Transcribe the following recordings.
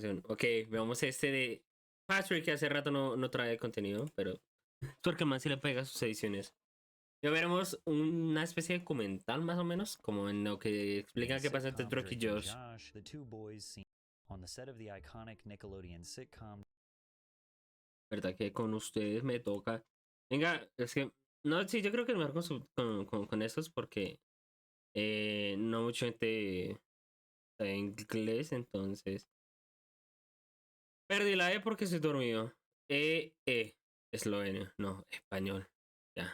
recomendación. Ok, veamos este de Patrick, que hace rato no trae contenido, pero porque más si le pega sus ediciones. Ya veremos una especie de documental más o menos, como en lo que explica qué pasa entre Drake y Josh. The two boys seen on the set of the iconic Nickelodeon sitcom. ¿Verdad que con ustedes me toca? Venga, es que no, sí, yo creo que es mejor con estos porque no mucha gente sabe inglés, entonces perdí la E porque estoy dormido. Esloveno, no, español. Ya.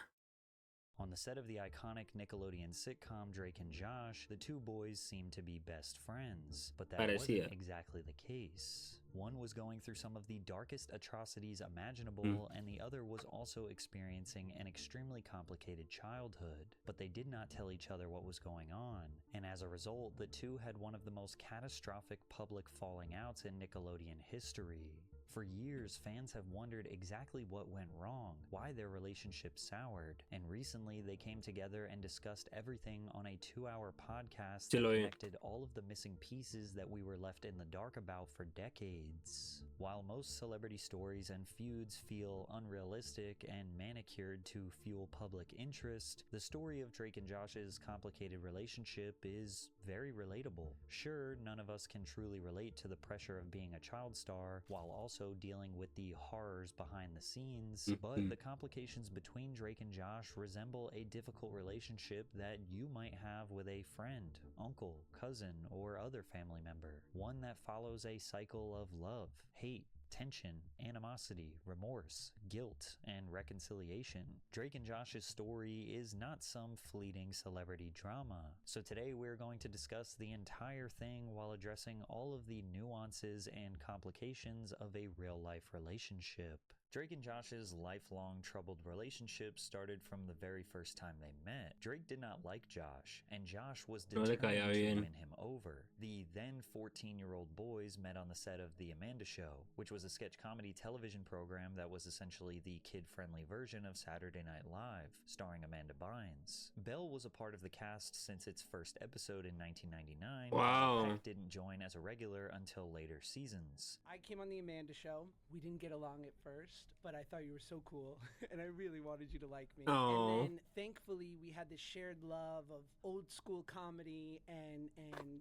On the set of the iconic Nickelodeon sitcom Drake and Josh, the two boys seemed to be best friends, but that wasn't exactly the case. One was going through some of the darkest atrocities imaginable, and the other was also experiencing an extremely complicated childhood. But they did not tell each other what was going on, and as a result, the two had one of the most catastrophic public falling outs in Nickelodeon history. For years, fans have wondered exactly what went wrong, why their relationship soured, and recently they came together and discussed everything on a 2-hour podcast that connected all of the missing pieces that we were left in the dark about for decades. While most celebrity stories and feuds feel unrealistic and manicured to fuel public interest, the story of Drake and Josh's complicated relationship is very relatable. Sure, none of us can truly relate to the pressure of being a child star while also dealing with the horrors behind the scenes, but the complications between Drake and Josh resemble a difficult relationship that you might have with a friend, uncle, cousin, or other family member. One that follows a cycle of love, hate, tension, animosity, remorse, guilt, and reconciliation. Drake and Josh's story is not some fleeting celebrity drama. So today we're going to discuss the entire thing while addressing all of the nuances and complications of a real-life relationship. Drake and Josh's lifelong troubled relationship started from the very first time they met. Drake did not like Josh, and Josh was determined to win him over. The then 14-year-old boys met on the set of The Amanda Show, which was a sketch comedy television program that was essentially the kid-friendly version of Saturday Night Live, starring Amanda Bynes. Belle was a part of the cast since its first episode in 1999, but Peck didn't join as a regular until later seasons. I came on The Amanda Show. We didn't get along at first, but I thought you were so cool, and I really wanted you to like me. And then, thankfully, we had this shared love of old school comedy and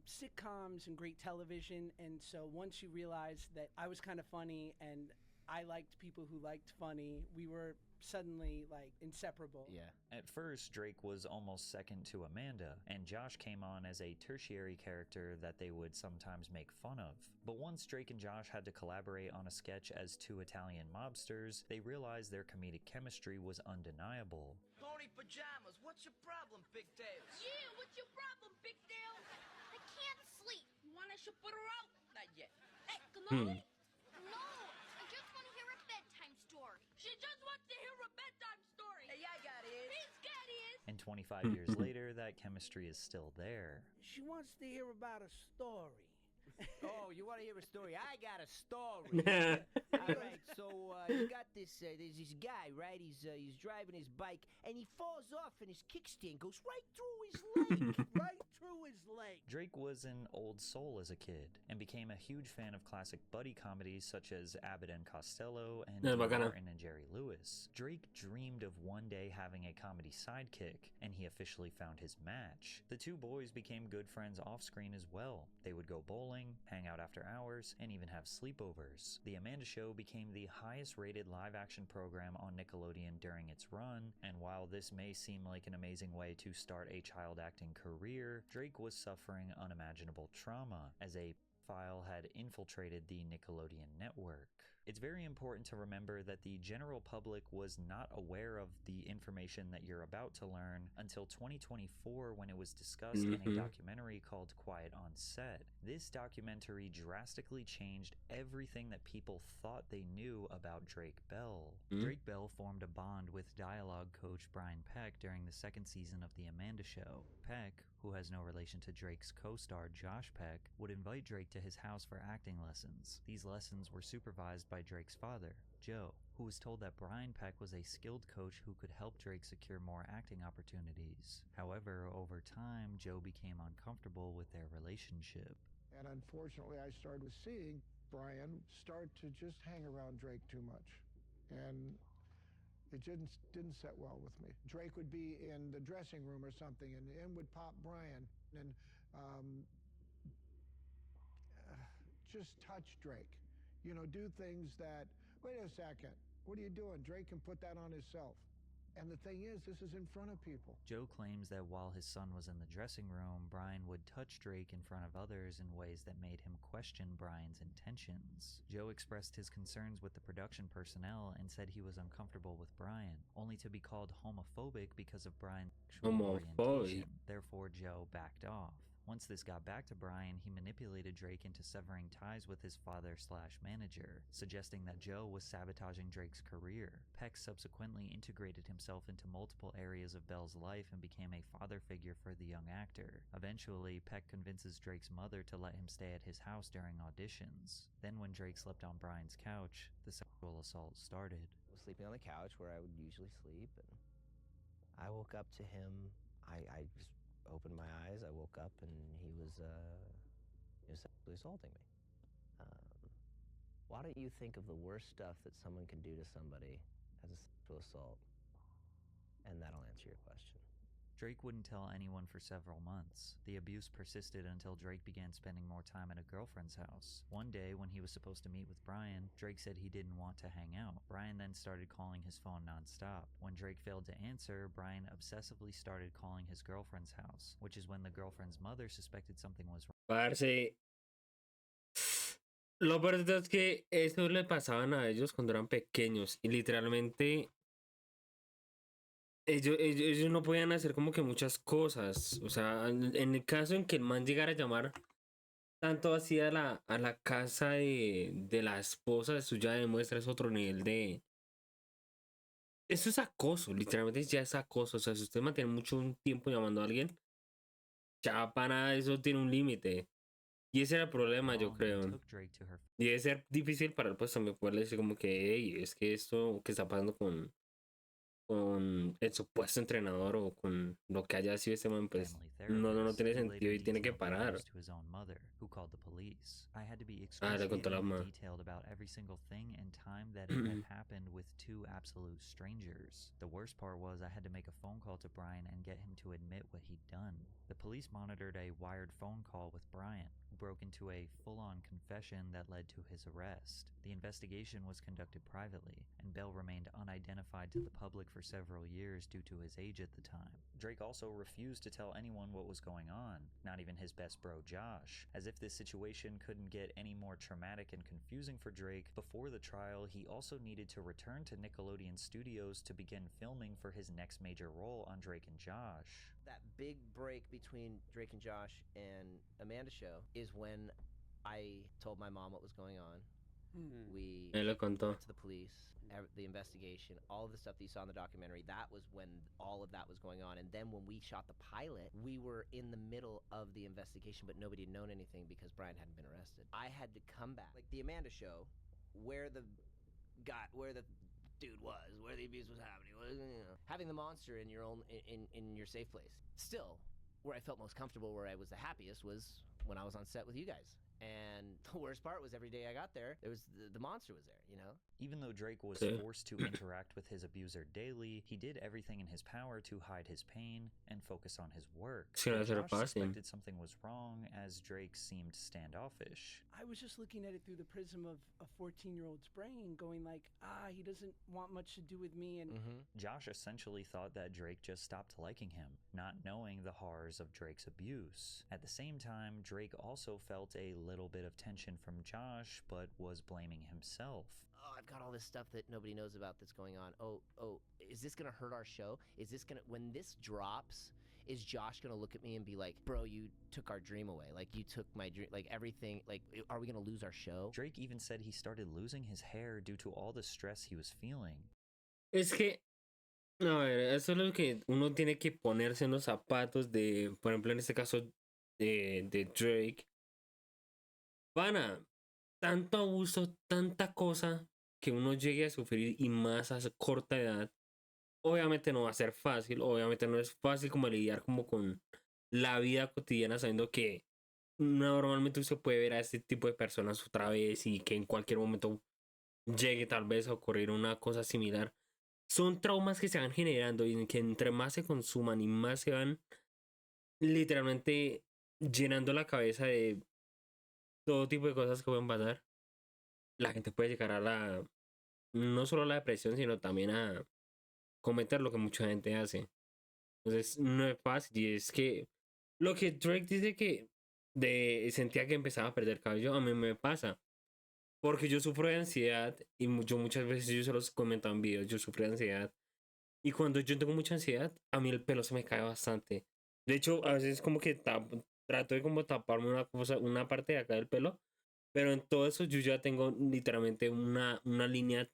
sitcoms and great television, and so once you realized that I was kind of funny and I liked people who liked funny, we were suddenly like inseparable. Yeah. At first, Drake was almost second to Amanda, and Josh came on as a tertiary character that they would sometimes make fun of. But once Drake and Josh had to collaborate on a sketch as two Italian mobsters, they realized their comedic chemistry was undeniable. Pony pajamas, what's your problem, Pigtails? Yeah, what's your problem, Pigtail? I can't sleep. You want I should put her out? Not yet. Hey, Canoli? No, I just want to hear a bedtime story. She just wants to hear a bedtime story. Hey, I got it. He's got it. And 25 years later, that chemistry is still there. She wants to hear about a story. Oh, you want to hear a story? I got a story. All right, so you got this. There's this guy, right? He's driving his bike, and he falls off, and his kickstand goes right through his leg, right through his leg. Drake was an old soul as a kid, and became a huge fan of classic buddy comedies such as Abbott and Costello and Martin and Jerry Lewis. Drake dreamed of one day having a comedy sidekick, and he officially found his match. The two boys became good friends off-screen as well. They would go bowling, hang out after hours, and even have sleepovers. The Amanda Show became the highest-rated live-action program on Nickelodeon during its run, and while this may seem like an amazing way to start a child acting career, Drake was suffering unimaginable trauma, as a pedophile had infiltrated the Nickelodeon network. It's very important to remember that the general public was not aware of the information that you're about to learn until 2024, when it was discussed in a documentary called Quiet on Set. This documentary drastically changed everything that people thought they knew about Drake Bell. Drake Bell formed a bond with dialogue coach Brian Peck during the second season of The Amanda Show. Peck, who has no relation to Drake's co-star Josh Peck, would invite Drake to his house for acting lessons. These lessons were supervised by Drake's father, Joe, who was told that Brian Peck was a skilled coach who could help Drake secure more acting opportunities. However, over time, Joe became uncomfortable with their relationship. And unfortunately, I started seeing Brian, start to just hang around Drake too much. And it didn't set well with me. Drake would be in the dressing room or something, and in would pop Brian, and just touch Drake. You know, do things that, wait a second, what are you doing? Drake can put that on himself. And the thing is, this is in front of people. Joe claims that while his son was in the dressing room, Brian would touch Drake in front of others in ways that made him question Brian's intentions. Joe expressed his concerns with the production personnel and said he was uncomfortable with Brian, only to be called homophobic because of Brian's sexual orientation. Therefore, Joe backed off. Once this got back to Brian, he manipulated Drake into severing ties with his father/manager, suggesting that Joe was sabotaging Drake's career. Peck subsequently integrated himself into multiple areas of Bell's life and became a father figure for the young actor. Eventually, Peck convinces Drake's mother to let him stay at his house during auditions. Then when Drake slept on Brian's couch, the sexual assault started. I was sleeping on the couch where I would usually sleep, and I woke up to him. I just opened my eyes, I woke up, and he was sexually assaulting me. Why don't you think of the worst stuff that someone can do to somebody as a sexual assault? And that'll answer your question. Drake wouldn't tell anyone for several months. The abuse persisted until Drake began spending more time at a girlfriend's house. One day, when he was supposed to meet with Brian, Drake said he didn't want to hang out. Brian then started calling his phone nonstop. When Drake failed to answer, Brian obsessively started calling his girlfriend's house, which is when the girlfriend's mother suspected something was wrong. Parce, lo peor de todo es que eso le pasaban a ellos cuando eran pequeños y literalmente ellos no podían hacer como que muchas cosas. O sea, en el caso en que el man llegara a llamar tanto así a la casa de la esposa, eso ya demuestra es otro nivel de... Eso es acoso, literalmente ya es acoso. O sea, si usted mantiene mucho un tiempo llamando a alguien, ya para eso tiene un límite. Y ese era el problema, yo creo. Y debe ser difícil para él, pues también poderle decir como que, hey, es que esto que está pasando con el supuesto entrenador o con lo que haya sido este man, pues no tiene sentido y tiene que parar. Le contó a la mamá. Detailed about every single thing and time that it had happened with two absolute strangers. The worst part was I had to make a phone call to Brian and get him to admit what he'd done. The police monitored a wired phone call with Brian, who broke into a full-on confession that led to his arrest. The investigation was conducted privately, and Bell remained unidentified to the public for several years due to his age at the time. Drake also refused to tell anyone what was going on, not even his best bro Josh. As if this situation couldn't get any more traumatic and confusing for Drake, before the trial he also needed to return to Nickelodeon Studios to begin filming for his next major role on Drake and Josh. That big break between Drake and Josh and Amanda's show is when I told my mom what was going on. We went to the police, the investigation, all of the stuff that you saw in the documentary. That was when all of that was going on. And then when we shot the pilot, we were in the middle of the investigation, but nobody had known anything because Brian hadn't been arrested. I had to come back, like the Amanda show, where the dude was, where the abuse was happening, having the monster in your own in your safe place. Still, where I felt most comfortable, where I was the happiest, was when I was on set with you guys. And the worst part was every day I got there was the monster was there, you know? Even though Drake was forced to interact with his abuser daily, he did everything in his power to hide his pain and focus on his work. Josh suspected something was wrong as Drake seemed standoffish. I was just looking at it through the prism of a 14-year-old's brain, going like, he doesn't want much to do with me. And Josh essentially thought that Drake just stopped liking him, not knowing the horrors of Drake's abuse. At the same time, Drake also felt a little bit of tension from Josh, but was blaming himself. I've got all this stuff that nobody knows about that's going on. Is this gonna hurt our show? Is this gonna, when this drops, is Josh gonna look at me and be like, bro, you took our dream away. Like, you took my dream, like everything, like, are we gonna lose our show? Drake even said he started losing his hair due to all the stress he was feeling. Es que, a ver, eso es lo que uno tiene que ponerse en los zapatos de, por ejemplo, en este caso de Drake. Pana, tanto abuso, tanta cosa que uno llegue a sufrir y más a corta edad, obviamente no va a ser fácil, obviamente no es fácil como lidiar como con la vida cotidiana sabiendo que normalmente usted puede ver a este tipo de personas otra vez y que en cualquier momento llegue tal vez a ocurrir una cosa similar. Son traumas que se van generando y que entre más se consuman y más se van literalmente llenando la cabeza de todo tipo de cosas que pueden pasar, la gente puede llegar a la, no solo a la depresión, sino también a cometer lo que mucha gente hace. Entonces no es fácil y es que lo que Drake dice que sentía que empezaba a perder cabello, a mí me pasa. Porque yo sufro de ansiedad y yo muchas veces yo se los he comentado en videos, yo sufro de ansiedad. Y cuando yo tengo mucha ansiedad, a mí el pelo se me cae bastante. De hecho, a veces como que trato de como taparme una cosa, una parte de acá del pelo, pero en todo eso yo ya tengo literalmente una línea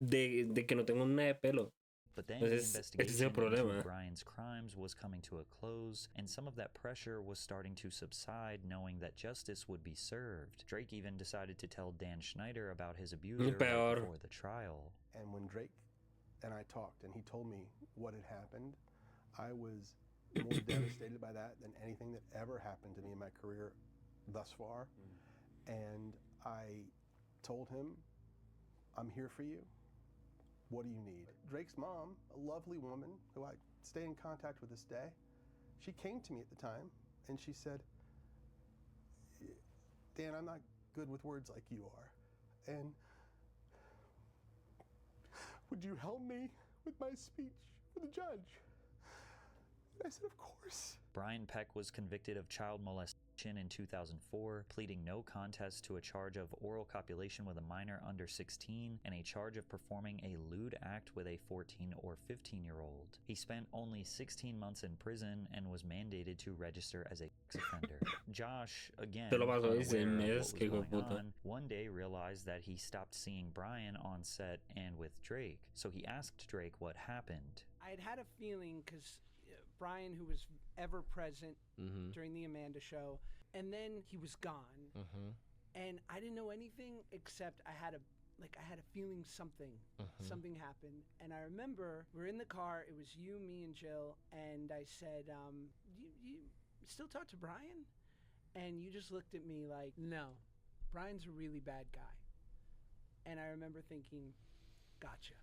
de que no tengo nada de pelo. But then the Entonces, ese es el investigation into problema. Brian's crimes was coming to a close, and some of that pressure was starting to subside, knowing that justice would be served. Drake even decided to tell Dan Schneider about his abuser right Peor. before the trial. And when Drake and I talked and he told me what had happened, I was more devastated by that than anything that ever happened to me in my career thus far. And I told him, I'm here for you. What do you need? Drake's mom, a lovely woman who I stay in contact with this day, she came to me at the time and she said, Dan, I'm not good with words like you are. And would you help me with my speech for the judge? And I said, of course. Brian Peck was convicted of child molestation in 2004, pleading no contest to a charge of oral copulation with a minor under 16 and a charge of performing a lewd act with a 14 or 15-year-old. He spent only 16 months in prison and was mandated to register as a sex offender. Josh, again, unaware of what was going on, one day realized that he stopped seeing Brian on set and with Drake, so he asked Drake what happened. I had a feeling because Brian, who was ever present during the Amanda show, and then he was gone, and I didn't know anything except I had a feeling something happened. And I remember we're in the car, it was you, me, and Jill, and I said, you still talk to Brian? And you just looked at me like, no, Brian's a really bad guy. And I remember thinking, gotcha.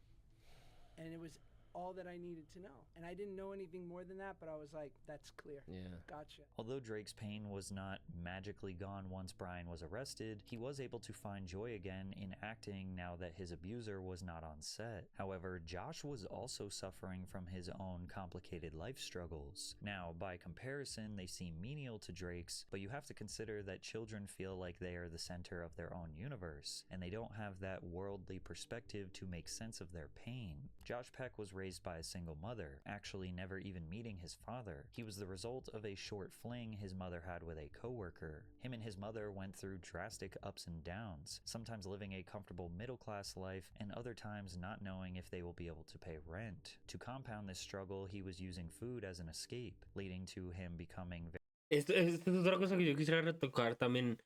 And it was all that I needed to know. And I didn't know anything more than that, but I was like, that's clear. Yeah. Gotcha. Although Drake's pain was not magically gone once Brian was arrested, he was able to find joy again in acting now that his abuser was not on set. However, Josh was also suffering from his own complicated life struggles. Now, by comparison, they seem menial to Drake's, but you have to consider that children feel like they are the center of their own universe, and they don't have that worldly perspective to make sense of their pain. Josh Peck was raised by a single mother, actually never even meeting his father. He was the result of a short fling his mother had with a coworker. Him and his mother went through drastic ups and downs, sometimes living a comfortable middle-class life and other times not knowing if they will be able to pay rent. To compound this struggle, he was using food as an escape, leading to him becoming Esto es otra cosa que yo quisiera retocar también,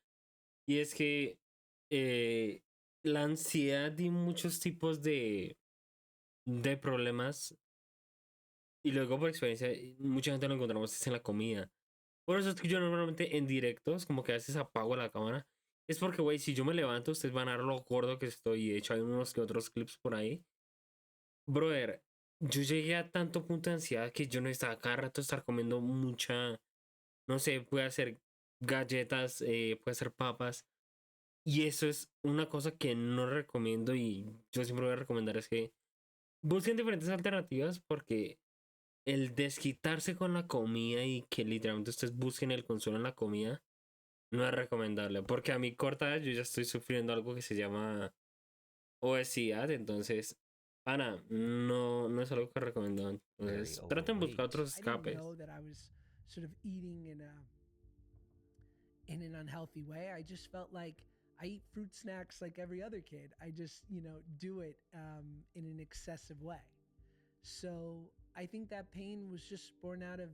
y es que la ansiedad y muchos tipos de problemas, y luego por experiencia, mucha gente lo encontramos en la comida. Por eso es que yo normalmente en directos, como que a veces apago la cámara. Es porque, güey, si yo me levanto, ustedes van a ver lo gordo que estoy. De hecho, hay unos que otros clips por ahí. Brother, yo llegué a tanto punto de ansiedad que yo no estaba cada rato estar comiendo mucha, no sé, puede hacer galletas, puede hacer papas. Y eso es una cosa que no recomiendo y yo siempre voy a recomendar es que busquen diferentes alternativas porque el desquitarse con la comida y que literalmente ustedes busquen el consuelo en la comida no es recomendable. Porque a mi corta edad yo ya estoy sufriendo algo que se llama obesidad. Entonces, pana, no es algo que recomiendo. Entonces, traten de buscar otros escapes. Sort of eating in an unhealthy way. I just felt like I eat fruit snacks like every other kid. I just, do it in an excessive way. So I think that pain was just born out of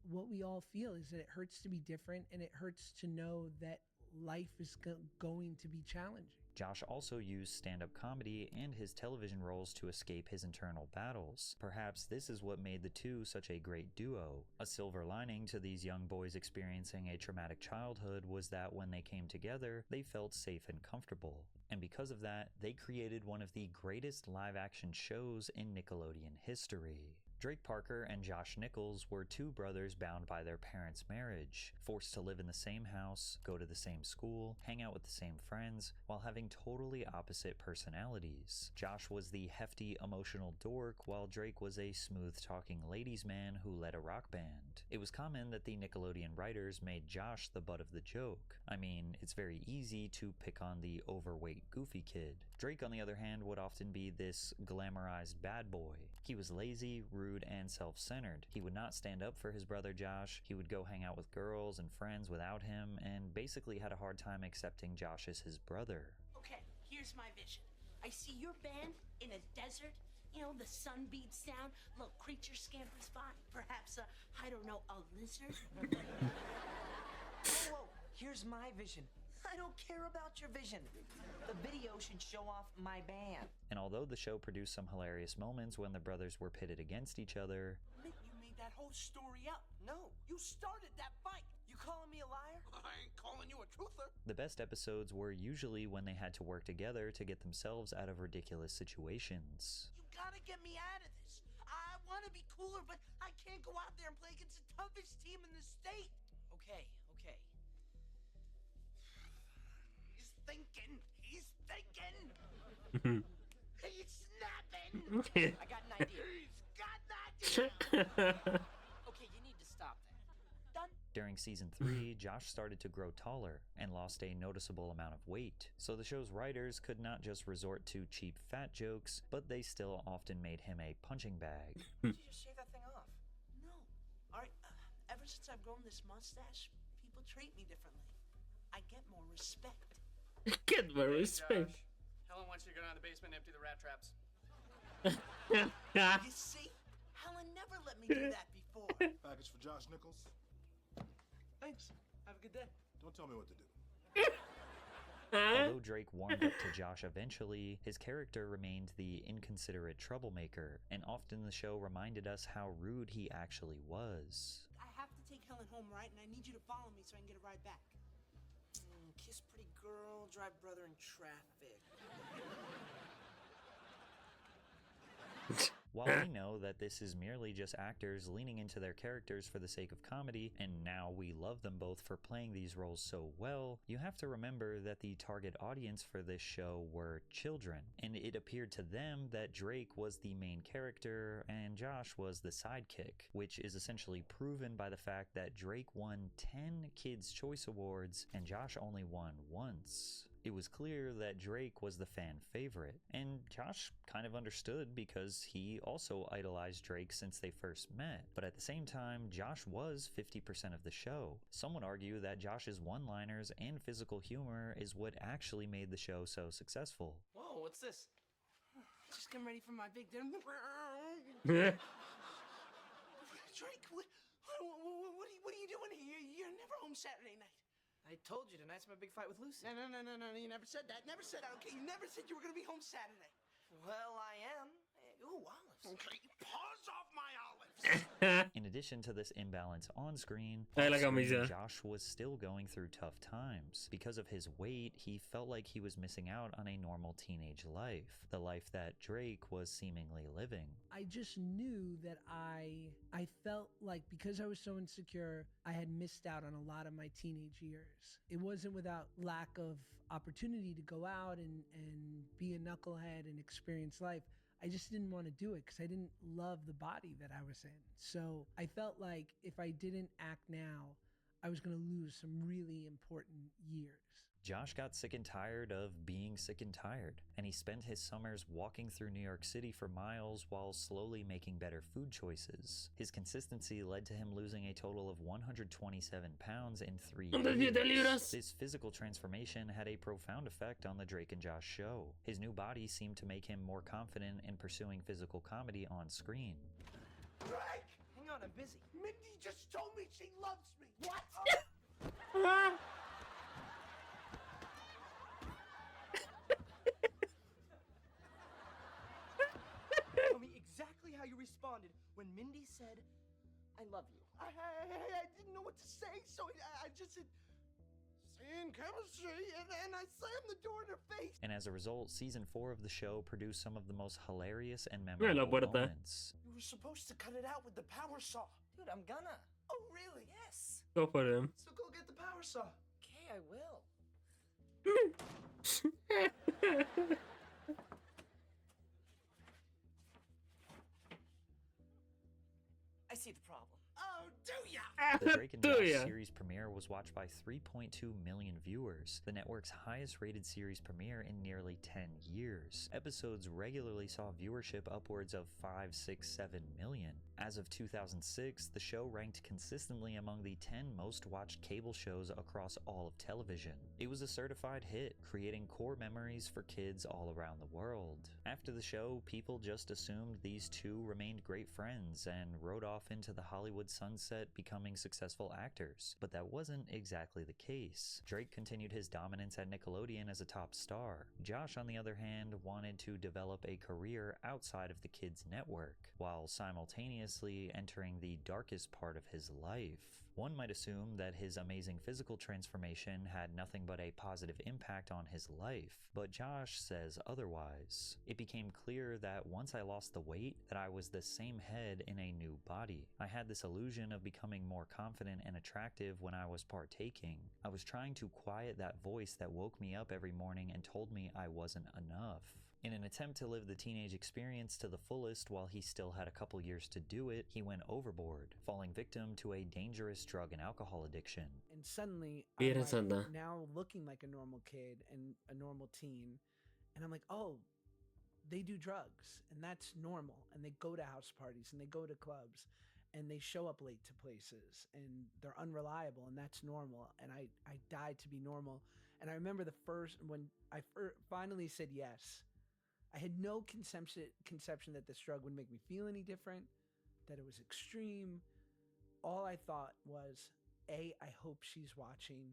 what we all feel is that it hurts to be different and it hurts to know that life is going to be challenging. Josh also used stand-up comedy and his television roles to escape his internal battles. Perhaps this is what made the two such a great duo. A silver lining to these young boys experiencing a traumatic childhood was that when they came together, they felt safe and comfortable. And because of that, they created one of the greatest live-action shows in Nickelodeon history. Drake Parker and Josh Nichols were two brothers bound by their parents' marriage, forced to live in the same house, go to the same school, hang out with the same friends, while having totally opposite personalities. Josh was the hefty, emotional dork, while Drake was a smooth-talking ladies' man who led a rock band. It was common that the Nickelodeon writers made Josh the butt of the joke. I mean, it's very easy to pick on the overweight, goofy kid. Drake, on the other hand, would often be this glamorized bad boy. He was lazy, rude, and self-centered. He would not stand up for his brother Josh. He would go hang out with girls and friends without him, and basically had a hard time accepting Josh as his brother. Okay, here's my vision. I see your band in a desert. You know, the sun beats down, little creature scampers by. Perhaps I don't know, a lizard? Whoa, here's my vision. I don't care about your vision. The video should show off my band. And although the show produced some hilarious moments when the brothers were pitted against each other, You made that whole story up. No, you started that fight. You calling me a liar? I ain't calling you a truther. the best episodes were usually when they had to work together to get themselves out of ridiculous situations. You gotta get me out of this. I want to be cooler, but I can't go out there and play against the toughest team in the state. Okay. He's thinking. He's snapping. I got an idea. He's got an idea. Okay, you need to stop that. Done. During season 3, Josh started to grow taller and lost a noticeable amount of weight, so the show's writers could not just resort to cheap fat jokes, but they still often made him a punching bag. Did you just shave that thing off? No. Alright, ever since I've grown this mustache, people treat me differently. I get more respect. Get my respect. Josh, Helen wants you to go down to the basement and empty the rat traps. You see? Helen never let me do that before. Package for Josh Nichols. Thanks. Have a good day. Don't tell me what to do. Although Drake warmed up to Josh eventually, his character remained the inconsiderate troublemaker, and often the show reminded us how rude he actually was. I have to take Helen home, right? And I need you to follow me so I can get a ride back. Kiss pretty girl, drive brother in traffic. While we know that this is merely just actors leaning into their characters for the sake of comedy, and now we love them both for playing these roles so well, you have to remember that the target audience for this show were children, and it appeared to them that Drake was the main character and Josh was the sidekick, which is essentially proven by the fact that Drake won 10 Kids' Choice Awards and Josh only won once. It was clear that Drake was the fan favorite, and Josh kind of understood because he also idolized Drake since they first met. But at the same time, Josh was 50% of the show. Some would argue that Josh's one-liners and physical humor is what actually made the show so successful. Whoa, what's this? Just getting ready for my big dinner. Drake, what are you doing here? You're never home Saturday night. I told you tonight's my big fight with Lucy. No, you never said that. Never said that, okay? You never said you were gonna be home Saturday. Well, I am. Ooh, olives. Okay, paws off my olives. In addition to this imbalance on screen, Josh was still going through tough times. Because of his weight, he felt like he was missing out on a normal teenage life, the life that Drake was seemingly living. I just knew that I felt like because I was so insecure, I had missed out on a lot of my teenage years. It wasn't without lack of opportunity to go out and be a knucklehead and experience life. I just didn't want to do it because I didn't love the body that I was in. So I felt like if I didn't act now, I was going to lose some really important years. Josh got sick and tired of being sick and tired, and he spent his summers walking through New York City for miles while slowly making better food choices. His consistency led to him losing a total of 127 pounds in 3 years. This physical transformation had a profound effect on the Drake and Josh show. His new body seemed to make him more confident in pursuing physical comedy on screen. Drake! Hang on, I'm busy. Mindy just told me she loves me. What? responded when Mindy said, I love you. I didn't know what to say, so I just said, seeing chemistry, and I slammed the door in her face. And as a result, season 4 of the show produced some of the most hilarious and memorable moments. You were supposed to cut it out with the power saw. Dude, I'm gonna. Oh, really? Yes. Go for him. So go get the power saw. Okay, I will. I see the problem. Oh, do ya? The Drake and Josh series premiere was watched by 3.2 million viewers, the network's highest rated series premiere in nearly 10 years. Episodes regularly saw viewership upwards of 5, 6, 7 million. As of 2006, the show ranked consistently among the 10 most watched cable shows across all of television. It was a certified hit, creating core memories for kids all around the world. After the show, people just assumed these two remained great friends and rode off into the Hollywood sunset, becoming successful actors. But that wasn't exactly the case. Drake continued his dominance at Nickelodeon as a top star. Josh, on the other hand, wanted to develop a career outside of the kids' network, while simultaneously entering the darkest part of his life. One might assume that his amazing physical transformation had nothing but a positive impact on his life, but Josh says otherwise. It became clear that once I lost the weight, that I was the same head in a new body. I had this illusion of becoming more confident and attractive when I was partaking. I was trying to quiet that voice that woke me up every morning and told me I wasn't enough. In an attempt to live the teenage experience to the fullest while he still had a couple years to do it, he went overboard, falling victim to a dangerous drug and alcohol addiction. And suddenly, I'm like now looking like a normal kid and a normal teen, and I'm like, oh, they do drugs, and that's normal, and they go to house parties, and they go to clubs, and they show up late to places, and they're unreliable, and that's normal, and I died to be normal. And I remember when I finally said yes, I had no conception that this drug would make me feel any different, that it was extreme. All I thought was, I hope she's watching,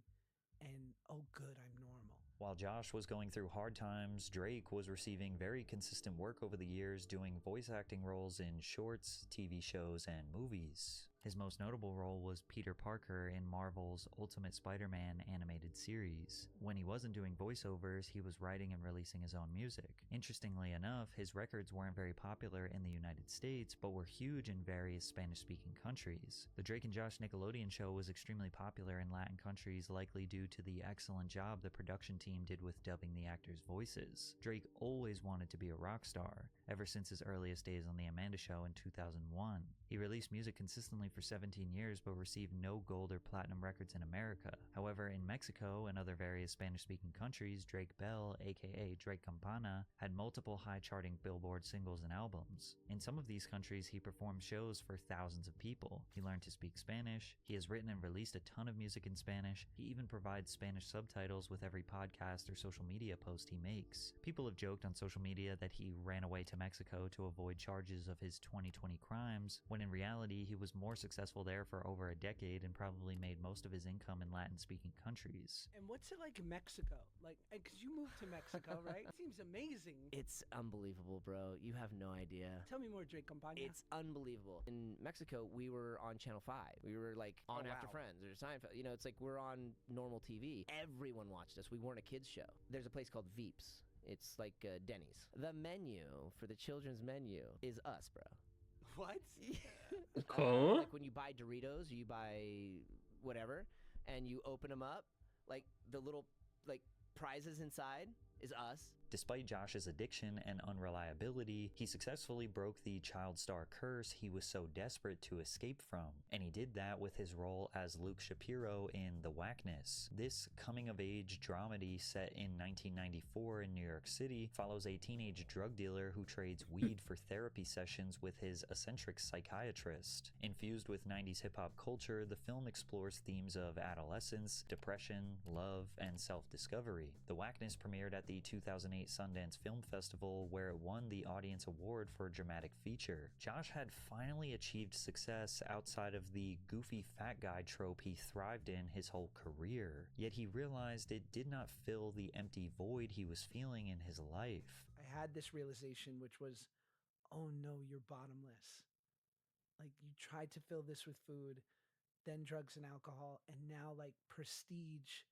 and oh good, I'm normal. While Josh was going through hard times, Drake was receiving very consistent work over the years doing voice acting roles in shorts, TV shows, and movies. His most notable role was Peter Parker in Marvel's Ultimate Spider-Man animated series. When he wasn't doing voiceovers, he was writing and releasing his own music. Interestingly enough, his records weren't very popular in the United States, but were huge in various Spanish-speaking countries. The Drake and Josh Nickelodeon show was extremely popular in Latin countries, likely due to the excellent job the production team did with dubbing the actors' voices. Drake always wanted to be a rock star, ever since his earliest days on The Amanda Show in 2001. He released music consistently for 17 years but received no gold or platinum records in America. However, in Mexico and other various Spanish-speaking countries, Drake Bell, aka Drake Campana, had multiple high-charting Billboard singles and albums. In some of these countries, he performed shows for thousands of people. He learned to speak Spanish. He has written and released a ton of music in Spanish. He even provides Spanish subtitles with every podcast or social media post he makes. People have joked on social media that he ran away to Mexico to avoid charges of his 2020 crimes, when in reality he was more successful there for over a decade and probably made most of his income in Latin-speaking countries. And what's it like in Mexico? Like, because you moved to Mexico, right? It seems amazing. It's unbelievable, bro. You have no idea. Tell me more, Drake Campana. It's unbelievable. In Mexico, we were on Channel 5. We were like on After Friends or Seinfeld. You know, it's like we're on normal TV. Everyone watched us. We weren't a kids show. There's a place called Veeps. It's like Denny's. The menu for the children's menu is us, bro. What? Like when you buy Doritos, you buy whatever, and you open them up, like the little like prizes inside is us. Despite Josh's addiction and unreliability, he successfully broke the child star curse he was so desperate to escape from, and he did that with his role as Luke Shapiro in The Whackness. This coming-of-age dramedy set in 1994 in New York City follows a teenage drug dealer who trades weed for therapy sessions with his eccentric psychiatrist. Infused with 90s hip-hop culture, the film explores themes of adolescence, depression, love, and self-discovery. The Whackness premiered at the 2008 Sundance Film Festival, where it won the Audience Award for Dramatic Feature. Josh had finally achieved success outside of the goofy fat guy trope he thrived in his whole career, yet he realized it did not fill the empty void he was feeling in his life. I had this realization, which was, oh no, you're bottomless. Like, you tried to fill this with food, then drugs and alcohol, and now like prestige,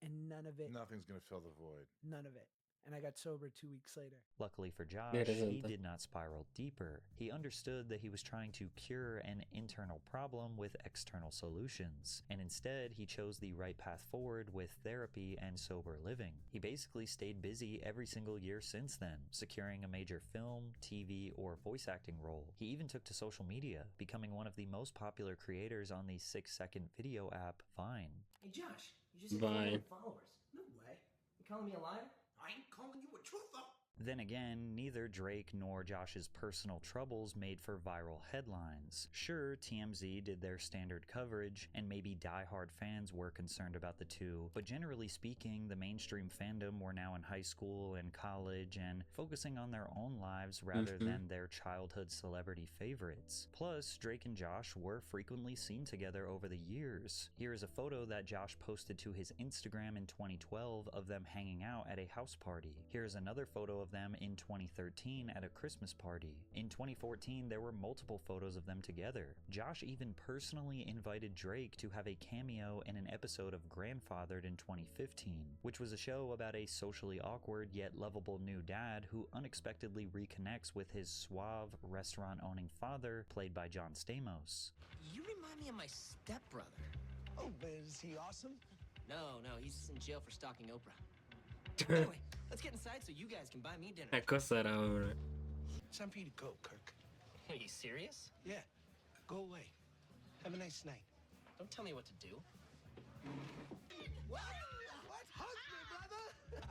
and none of it. Nothing's gonna fill the void. None of it. And I got sober 2 weeks later. Luckily for Josh, he did not spiral deeper. He understood that he was trying to cure an internal problem with external solutions, and instead he chose the right path forward with therapy and sober living. He basically stayed busy every single year since then, securing a major film, TV, or voice acting role. He even took to social media, becoming one of the most popular creators on the 6-second video app Vine. Hey Josh, you just hit 4 million followers. No way. You calling me a liar? I ain't calling you a truther. Then again, neither Drake nor Josh's personal troubles made for viral headlines. Sure, TMZ did their standard coverage, and maybe die-hard fans were concerned about the two, but generally speaking, the mainstream fandom were now in high school and college and focusing on their own lives rather than their childhood celebrity favorites. Plus, Drake and Josh were frequently seen together over the years. Here is a photo that Josh posted to his Instagram in 2012 of them hanging out at a house party. Here is another photo of them in 2013 at a Christmas party. In 2014, there were multiple photos of them together. Josh even personally invited Drake to have a cameo in an episode of Grandfathered in 2015, which was a show about a socially awkward yet lovable new dad who unexpectedly reconnects with his suave, restaurant-owning father, played by John Stamos. You remind me of my stepbrother. Oh, but is he awesome? No, he's in jail for stalking Oprah. Anyway, let's get inside so you guys can buy me dinner. It's Time for you to go, Kirk. Are you serious? Yeah. Go away. Have a nice night. Don't tell me what to do. What? Hug me, brother!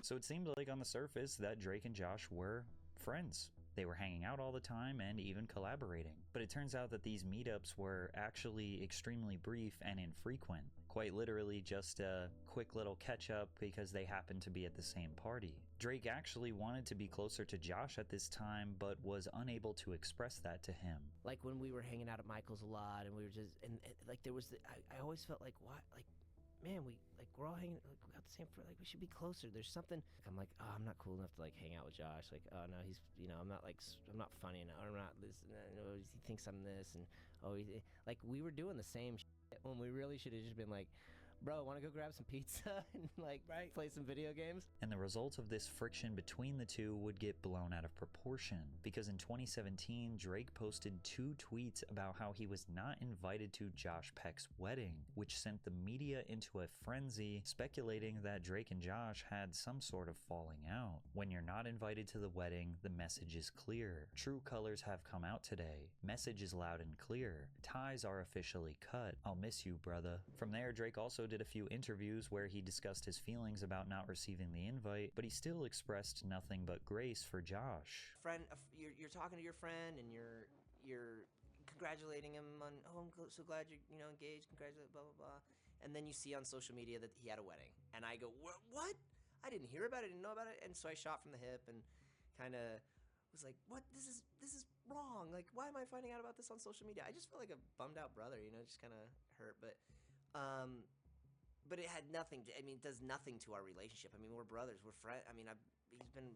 So it seemed like on the surface that Drake and Josh were friends. They were hanging out all the time and even collaborating. But it turns out that these meetups were actually extremely brief and infrequent. Quite literally just a quick little catch-up because they happened to be at the same party. Drake actually wanted to be closer to Josh at this time, but was unable to express that to him. Like when we were hanging out at Michael's a lot, and we were just, and like there was, I always felt like, what, like, man, we're all hanging, like, we got the same, like, we should be closer. There's something, I'm like, oh, I'm not cool enough to, like, hang out with Josh. Like, oh, no, he's, I'm not, like, I'm not funny enough. I'm not this, he thinks I'm this, and, like, we were doing the same shit when we really should have just been like, bro, want to go grab some pizza and like play some video games? And the result of this friction between the two would get blown out of proportion, because in 2017, Drake posted 2 tweets about how he was not invited to Josh Peck's wedding, which sent the media into a frenzy, speculating that Drake and Josh had some sort of falling out. When you're not invited to the wedding, the message is clear. True colors have come out today. Message is loud and clear. Ties are officially cut. I'll miss you, brother. From there, Drake also did a few interviews where he discussed his feelings about not receiving the invite, but he still expressed nothing but grace for Josh. Friend, you're talking to your friend and you're congratulating him on, oh, I'm so glad you're engaged, congratulate, blah blah blah, and then you see on social media that he had a wedding, and I go, what? I didn't hear about it, I didn't know about it, and so I shot from the hip and kind of was like, what? This is wrong. Like, why am I finding out about this on social media? I just felt like a bummed out brother, just kind of hurt, but it had nothing to, it does nothing to our relationship. We're brothers, we're friends. He's been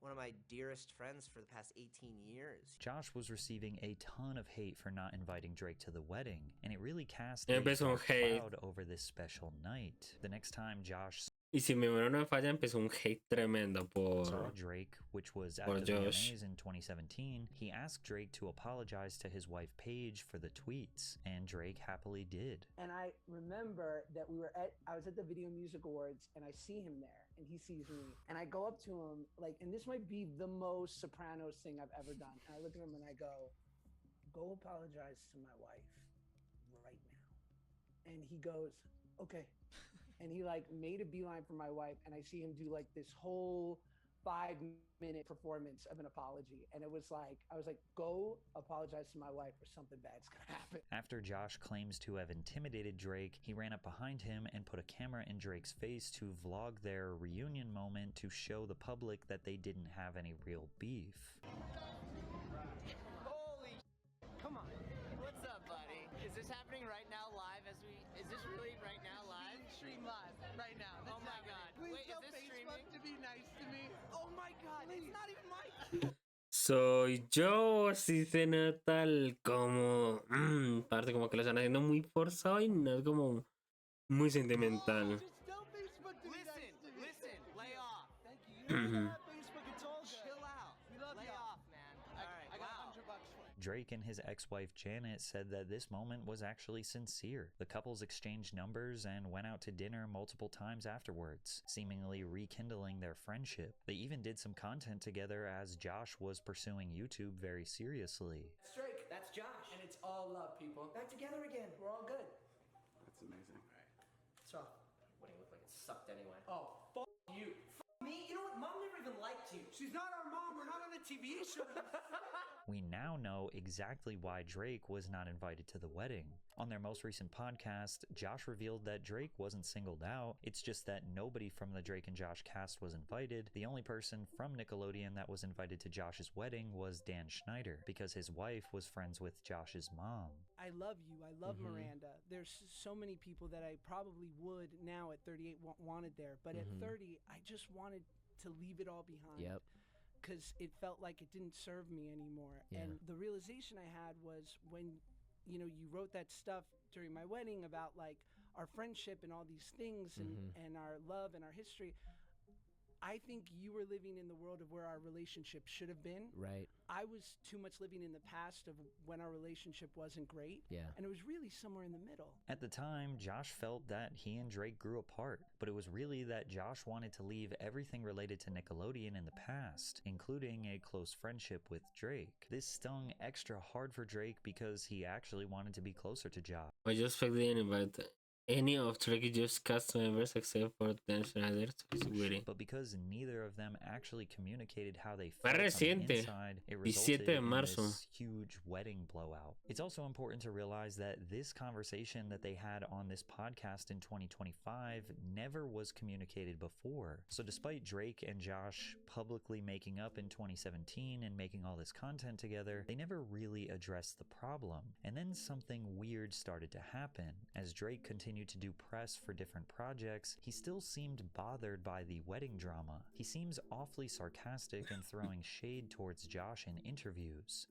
one of my dearest friends for the past 18 years. Josh was receiving a ton of hate for not inviting Drake to the wedding, and it really cast a dark cloud over this special night. The next time Josh Y si mi memoria no me falla, empezó un hate tremendo saw Drake, which was at the VMAs in 2017, he asked Drake to apologize to his wife Paige for the tweets, and Drake happily did. And I remember that I was at the Video Music Awards, and I see him there, and he sees me, and I go up to him, and this might be the most Sopranos thing I've ever done, and I look at him and I go apologize to my wife right now. And he goes, okay. And he made a beeline for my wife, and I see him do this whole 5-minute performance of an apology. And it was I was like, go apologize to my wife or something bad's gonna happen. After Josh claims to have intimidated Drake, he ran up behind him and put a camera in Drake's face to vlog their reunion moment to show the public that they didn't have any real beef. Holy come on. What's up, buddy? Is this happening right now live is this really right now live? Stream live right now. Oh my god. Please Wait, tell is this Facebook streaming? to be nice to me. Oh my god, Please. it's not even Mike. Soy yo, si se nota como, parte como que lo están haciendo muy forzado y no es como muy sentimental. Listen, lay off. Thank you. You don't have Facebook, it's all good. Chill out. We love Lay you. off, man. I got $100 for you. Drake and his ex-wife Janet said that this moment was actually sincere. The couples exchanged numbers and went out to dinner multiple times afterwards, seemingly rekindling their friendship. They even did some content together as Josh was pursuing YouTube very seriously. That's Drake. That's Josh. And it's all love, people. Back together again. We're all good. That's amazing. So, Wedding looked like it sucked anyway. oh, you. Me? You know what? Mom never even liked you. She's not our mom. We're not on a TV show. We now know exactly why Drake was not invited to the wedding. On their most recent podcast, Josh revealed that Drake wasn't singled out. It's just that nobody from the Drake and Josh cast was invited. The only person from Nickelodeon that was invited to Josh's wedding was Dan Schneider, because his wife was friends with Josh's mom. I love you. I love Miranda. There's so many people that I probably would now at 38 wanted there. But at 30, I just wanted to leave it all behind. Yep. Because it felt like it didn't serve me anymore. Yeah. And the realization I had was when, you know, you wrote that stuff during my wedding about like our friendship and all these things and our love and our history. I think you were living in the world of where our relationship should have been. Right. I was too much living in the past of when our relationship wasn't great. Yeah. And it was really somewhere in the middle. At the time, Josh felt that he and Drake grew apart, but it was really that Josh wanted to leave everything related to Nickelodeon in the past, including a close friendship with Drake. This stung extra hard for Drake because he actually wanted to be closer to Josh. I just figured about any of Drake's cast members except for Dan Schneider to his wedding. But because neither of them actually communicated how they Más felt on the reciente, inside, it 17 resulted de in marzo. this huge wedding blowout. It's also important to realize that this conversation that they had on this podcast in 2025 never was communicated before. So despite Drake and Josh publicly making up in 2017 and making all this content together, they never really addressed the problem. And then something weird started to happen. As Drake continued to do press for different projects, he still seemed bothered by the wedding drama. He seems awfully sarcastic and throwing shade towards Josh in interviews.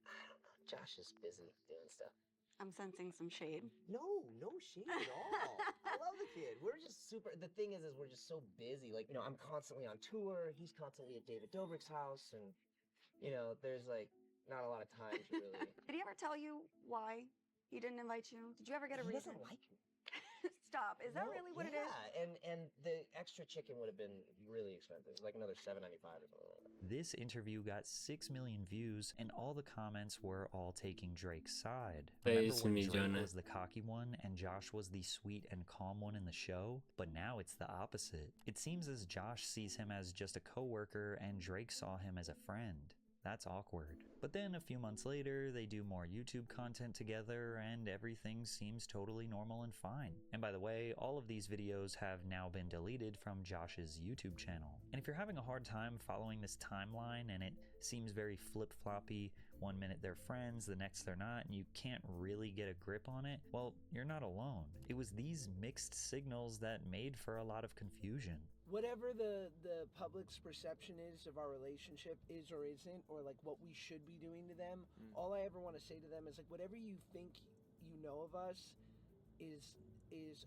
I don't know. Josh is busy doing stuff. I'm sensing some shade. No shade at all. I love the kid. We're just super. The thing is we're just so busy. Like, you know, I'm constantly on tour. He's constantly at David Dobrik's house, and you know, there's like not a lot of time to really. Did he ever tell you why he didn't invite you? Did you ever get a He reason? doesn't like me. Stop. Is that really what it is? Yeah, and the extra chicken would have been really expensive, like another $7.95 or something like that. This interview got 6 million views, and all the comments were all taking Drake's side. Remember when Drake was the cocky one and Josh was the sweet and calm one in the show? But now it's the opposite. It seems as Josh sees him as just a coworker and Drake saw him as a friend. That's awkward. But then a few months later, they do more YouTube content together and everything seems totally normal and fine. And by the way, all of these videos have now been deleted from Josh's YouTube channel. And if you're having a hard time following this timeline and it seems very flip-floppy, one minute they're friends, the next they're not, and you can't really get a grip on it, well, you're not alone. It was these mixed signals that made for a lot of confusion. Whatever the public's perception is of our relationship is or isn't, or like what we should be doing to them, all I ever want to say to them is like, whatever you think you know of us is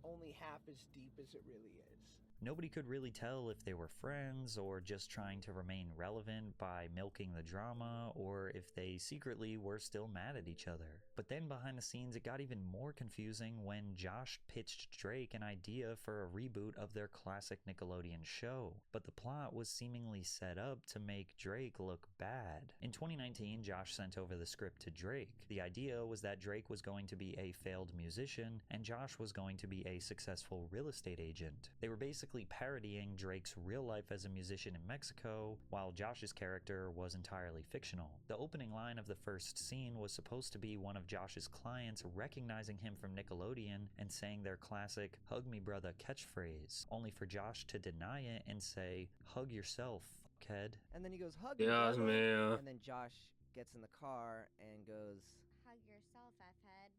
only half as deep as it really is. Nobody could really tell if they were friends or just trying to remain relevant by milking the drama, or if they secretly were still mad at each other. But then behind the scenes it got even more confusing when Josh pitched Drake an idea for a reboot of their classic Nickelodeon show. But the plot was seemingly set up to make Drake look bad. In 2019, Josh sent over the script to Drake. The idea was that Drake was going to be a failed musician and Josh was going to be a successful real estate agent. They were basically parodying Drake's real life as a musician in Mexico, while Josh's character was entirely fictional. The opening line of the first scene was supposed to be one of Josh's clients recognizing him from Nickelodeon and saying their classic "hug me brother" catchphrase, only for Josh to deny it and say, "hug yourself, kid." And then he goes, "hug me brother," and then Josh gets in the car and goes, "Hug yourself, F-head."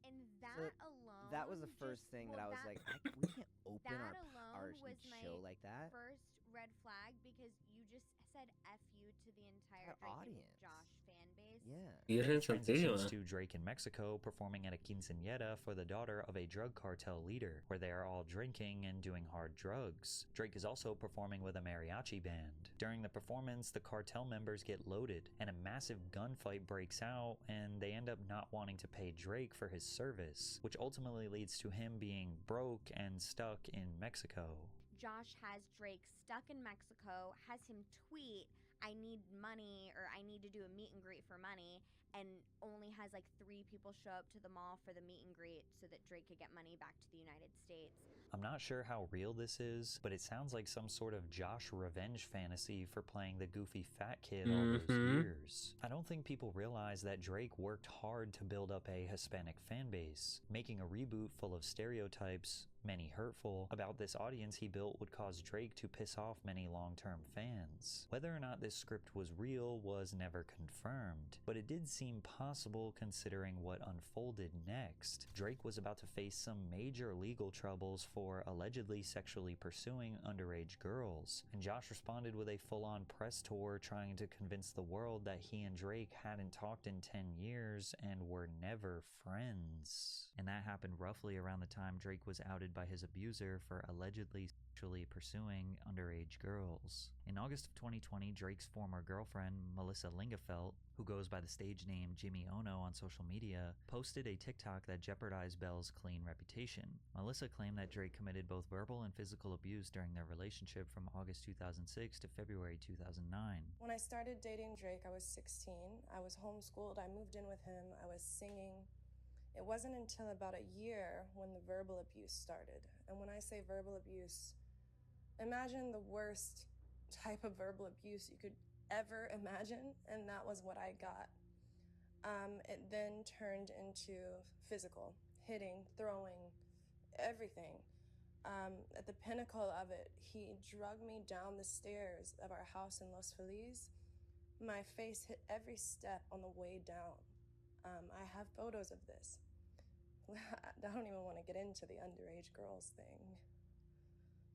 And that so that was the first thing that I was like, we can't open our show like that. First red flag because you just said F you to the entire Drake audience. and Josh fan base. Yeah. Then it transitions to Drake in Mexico performing at a quinceañera for the daughter of a drug cartel leader, where they are all drinking and doing hard drugs. Drake is also performing with a mariachi band. During the performance, the cartel members get loaded, and a massive gunfight breaks out, and they end up not wanting to pay Drake for his service, which ultimately leads to him being broke and stuck in Mexico. Josh has Drake stuck in Mexico, has him tweet, I need money, or I need to do a meet and greet for money, and only has like 3 people show up to the mall for the meet and greet so that Drake could get money back to the United States. I'm not sure how real this is, but it sounds like some sort of Josh revenge fantasy for playing the goofy fat kid all those years. I don't think people realize that Drake worked hard to build up a Hispanic fan base. Making a reboot full of stereotypes, many hurtful, about this audience he built would cause Drake to piss off many long-term fans. Whether or not this script was real was never confirmed, but it did seem possible considering what unfolded next. Drake was about to face some major legal troubles for allegedly sexually pursuing underage girls, and Josh responded with a full-on press tour trying to convince the world that he and Drake hadn't talked in 10 years and were never friends. And that happened roughly around the time Drake was outed by his abuser for allegedly sexually pursuing underage girls. In August of 2020, Drake's former girlfriend, Melissa Lingafelt, who goes by the stage name Jimmy Ono on social media, posted a TikTok that jeopardized Belle's clean reputation. Melissa claimed that Drake committed both verbal and physical abuse during their relationship from August 2006 to February 2009. When I started dating Drake, I was 16. I was homeschooled. I moved in with him. I was singing. It wasn't until about a year when the verbal abuse started. And when I say verbal abuse, imagine the worst type of verbal abuse you could ever imagine, and that was what I got. It then turned into physical, hitting, throwing, everything. At the pinnacle of it, he dragged me down the stairs of our house in Los Feliz. My face hit every step on the way down. I have photos of this. I don't even want to get into the underage girls thing.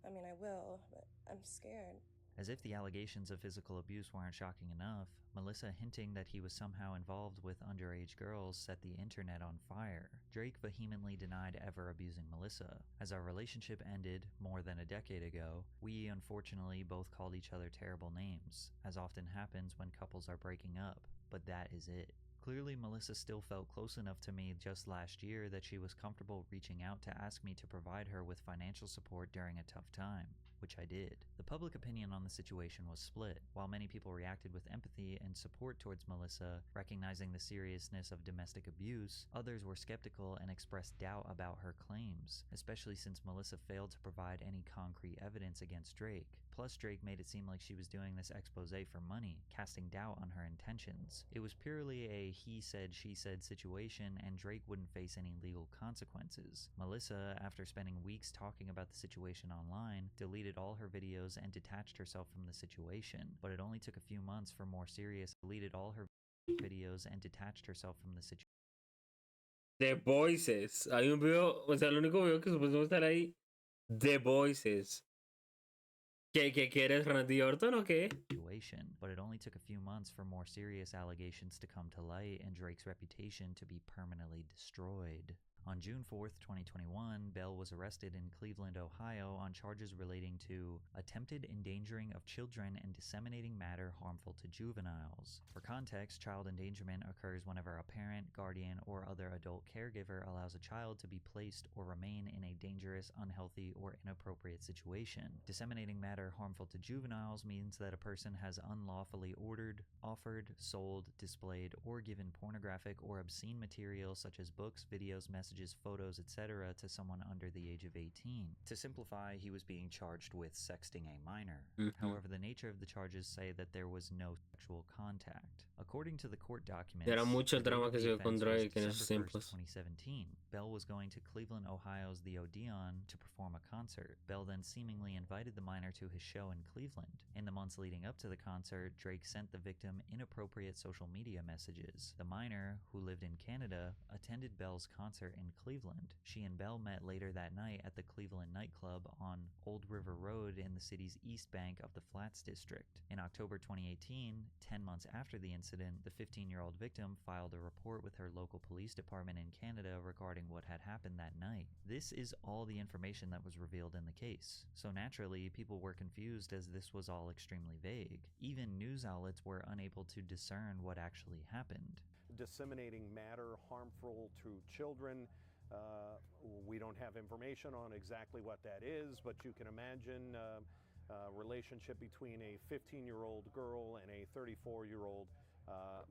I mean, I will, but I'm scared. As if the allegations of physical abuse weren't shocking enough, Melissa hinting that he was somehow involved with underage girls set the internet on fire. Drake vehemently denied ever abusing Melissa. As our relationship ended more than a decade ago, we unfortunately both called each other terrible names, as often happens when couples are breaking up, but that is it. Clearly, Melissa still felt close enough to me just last year that she was comfortable reaching out to ask me to provide her with financial support during a tough time, which I did. The public opinion on the situation was split. While many people reacted with empathy and support towards Melissa, recognizing the seriousness of domestic abuse, others were skeptical and expressed doubt about her claims, especially since Melissa failed to provide any concrete evidence against Drake. Plus, Drake made it seem like she was doing this expose for money, casting doubt on her intentions. It was purely a he said, she said situation, and Drake wouldn't face any legal consequences. Melissa, after spending weeks talking about the situation online, deleted all her videos and detached herself from the situation. But it only took a few months for more serious, deleted all her videos and detached herself from the situation. The Voices. Hay un video, o sea, el único video que supuestamente estar ahí, The Voices. ¿Qué eres, Randy Orton o qué? But it only took a few months for more serious allegations to come to light and Drake's reputation to be permanently destroyed. On June 4th, 2021, Bell was arrested in Cleveland, Ohio on charges relating to attempted endangering of children and disseminating matter harmful to juveniles. For context, child endangerment occurs whenever a parent, guardian, or other adult caregiver allows a child to be placed or remain in a dangerous, unhealthy, or inappropriate situation. Disseminating matter harmful to juveniles means that a person has unlawfully ordered, offered, sold, displayed, or given pornographic or obscene material such as books, videos, messages, photos, etc. to someone under the age of 18. To simplify, he was being charged with sexting a minor. However, the nature of the charges say that there was no sexual contact. According to the court documents, Era mucho el drama que se dio con Drake en esos tiempos. 2017. Bell was going to Cleveland, Ohio's the Odeon to perform a concert. Bell then seemingly invited the minor to his show in Cleveland. In the months leading up to the concert, Drake sent the victim inappropriate social media messages. The minor, who lived in Canada, attended Bell's concert in Cleveland. She and Bell met later that night at the Cleveland nightclub on Old River Road in the city's East Bank of the Flats district. In October 2018, 10 months after the incident, the 15-year-old victim filed a report with her local police department in Canada regarding what had happened that night. This is all the information that was revealed in the case. So naturally, people were confused as this was all extremely vague. Even news outlets were unable to discern what actually happened. Disseminating matter harmful to children. We don't have information on exactly what that is, but you can imagine a relationship between a 15-year-old girl and a 34-year-old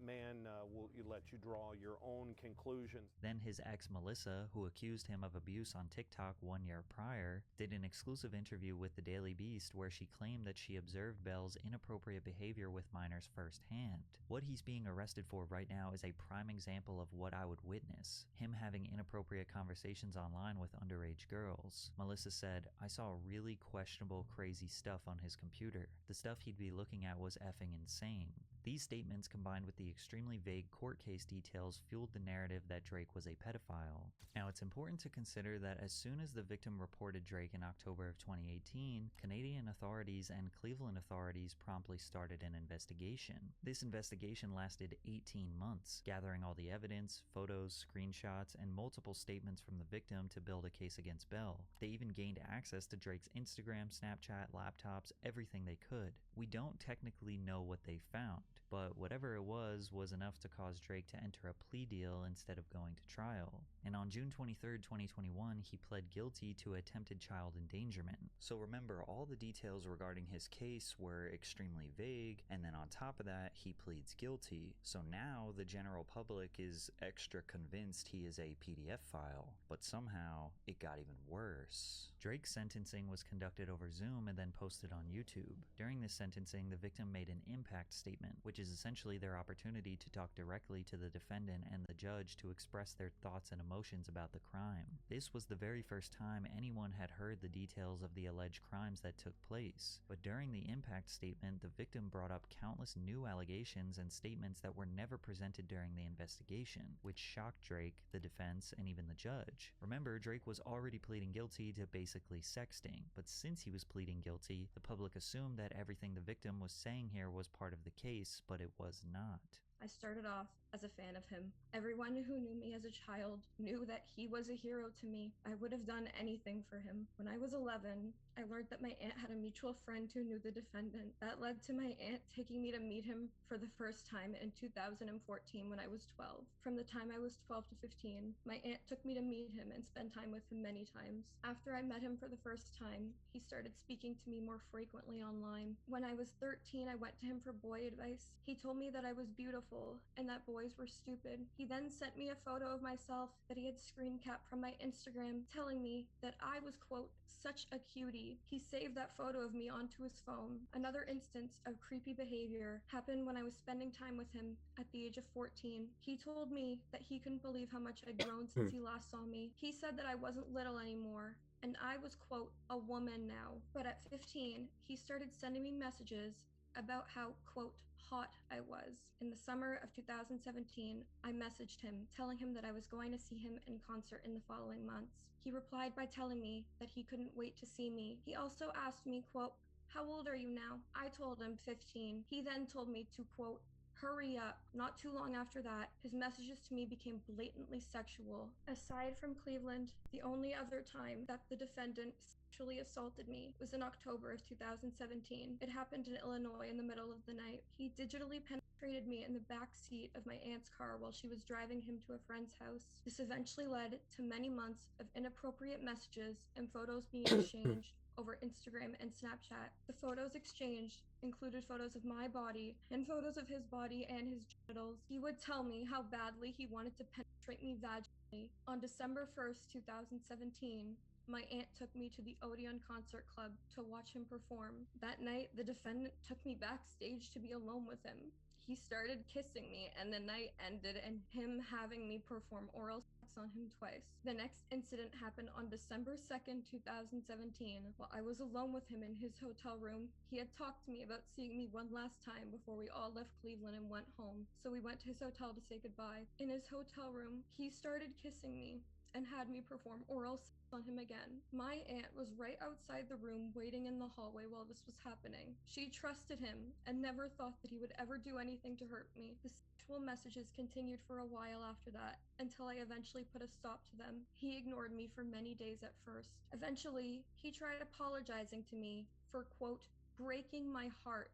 man will let you draw your own conclusions. Then his ex Melissa, who accused him of abuse on TikTok 1 year prior, did an exclusive interview with the Daily Beast where she claimed that she observed Bell's inappropriate behavior with minors firsthand. What he's being arrested for right now is a prime example of what I would witness, him having inappropriate conversations online with underage girls. Melissa said, "I saw really questionable, crazy stuff on his computer. The stuff he'd be looking at was effing insane." These statements, combined with the extremely vague court case details, fueled the narrative that Drake was a pedophile. Now, it's important to consider that as soon as the victim reported Drake in October of 2018, Canadian authorities and Cleveland authorities promptly started an investigation. This investigation lasted 18 months, gathering all the evidence, photos, screenshots, and multiple statements from the victim to build a case against Bell. They even gained access to Drake's Instagram, Snapchat, laptops, everything they could. We don't technically know what they found, but whatever it was enough to cause Drake to enter a plea deal instead of going to trial. And on June 23, 2021, he pled guilty to attempted child endangerment. So remember, all the details regarding his case were extremely vague, and then on top of that, he pleads guilty. So now the general public is extra convinced he is a PDF file, but somehow it got even worse. Drake's sentencing was conducted over Zoom and then posted on YouTube. During this sentencing, the victim made an impact statement, which is essentially their opportunity to talk directly to the defendant and the judge to express their thoughts and emotions about the crime. This was the very first time anyone had heard the details of the alleged crimes that took place. But during the impact statement, the victim brought up countless new allegations and statements that were never presented during the investigation, which shocked Drake, the defense, and even the judge. Remember, Drake was already pleading guilty to basically sexting, but since he was pleading guilty, the public assumed that everything the victim was saying here was part of the case, but it was not. I started off as a fan of him. Everyone who knew me as a child knew that he was a hero to me. I would have done anything for him. When I was 11, I learned that my aunt had a mutual friend who knew the defendant. That led to my aunt taking me to meet him for the first time in 2014 when I was 12. From the time I was 12 to 15, my aunt took me to meet him and spend time with him many times. After I met him for the first time, he started speaking to me more frequently online. When I was 13, I went to him for boy advice. He told me that I was beautiful and that boys were stupid. He then sent me a photo of myself that he had screen capped from my Instagram, telling me that I was, quote, such a cutie. He saved that photo of me onto his phone. Another instance of creepy behavior happened when I was spending time with him at the age of 14. He told me that he couldn't believe how much I'd grown since he last saw me. He said that I wasn't little anymore, and I was, quote, a woman now. But at 15, he started sending me messages about how, quote, hot I was. In the summer of 2017, I messaged him, telling him that I was going to see him in concert in the following months. He replied by telling me that he couldn't wait to see me. He also asked me, quote, how old are you now? I told him 15. He then told me to, quote, hurry up. Not too long after that, his messages to me became blatantly sexual. Aside from Cleveland, the only other time that the defendant sexually assaulted me was in October of 2017. It happened in Illinois in the middle of the night. He digitally penetrated me in the back seat of my aunt's car while she was driving him to a friend's house. This eventually led to many months of inappropriate messages and photos being exchanged over Instagram and Snapchat. The photos exchanged included photos of my body and photos of his body and his genitals. He would tell me how badly he wanted to penetrate me vaginally. On December 1st, 2017, my aunt took me to the Odeon Concert Club to watch him perform. That night, the defendant took me backstage to be alone with him. He started kissing me, and the night ended in him having me perform oral sex on him twice. The next incident happened on December 2nd, 2017. While I was alone with him in his hotel room, he had talked to me about seeing me one last time before we all left Cleveland and went home. So we went to his hotel to say goodbye. In his hotel room, he started kissing me, and had me perform oral sex on him again. My aunt was right outside the room waiting in the hallway while this was happening. She trusted him and never thought that he would ever do anything to hurt me. The sexual messages continued for a while after that, until I eventually put a stop to them. He ignored me for many days at first. Eventually, he tried apologizing to me for, quote, breaking my heart,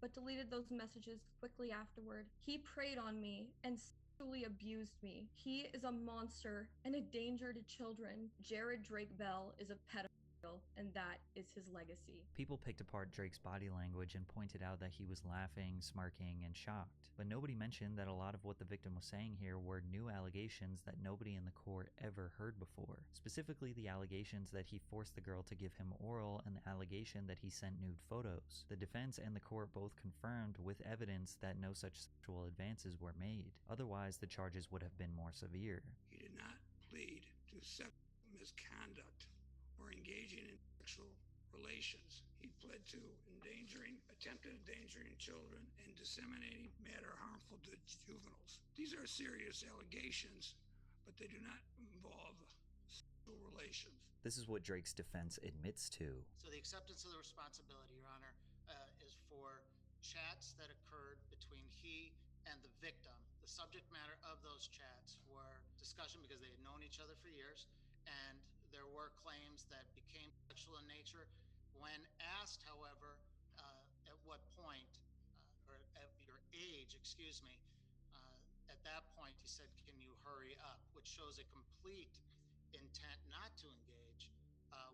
but deleted those messages quickly afterward. He preyed on me and sexually abused me. He is a monster and a danger to children. Jared Drake Bell is a pedophile, and that is his legacy. People picked apart Drake's body language and pointed out that he was laughing, smirking, and shocked. But nobody mentioned that a lot of what the victim was saying here were new allegations that nobody in the court ever heard before. Specifically, the allegations that he forced the girl to give him oral and the allegation that he sent nude photos. The defense and the court both confirmed with evidence that no such sexual advances were made. Otherwise, the charges would have been more severe. He did not plead to sexual misconduct or engaging in sexual relations. He pled to attempted endangering children and disseminating matter harmful to juveniles. These are serious allegations, but they do not involve sexual relations. This is what Drake's defense admits to. So the acceptance of the responsibility, Your Honor, is for chats that occurred between he and the victim. The subject matter of those chats were discussion because they had known each other for years, and there were claims that became sexual in nature. When asked, however, at what point, or at your age, excuse me, at that point he said, can you hurry up? Which shows a complete intent not to engage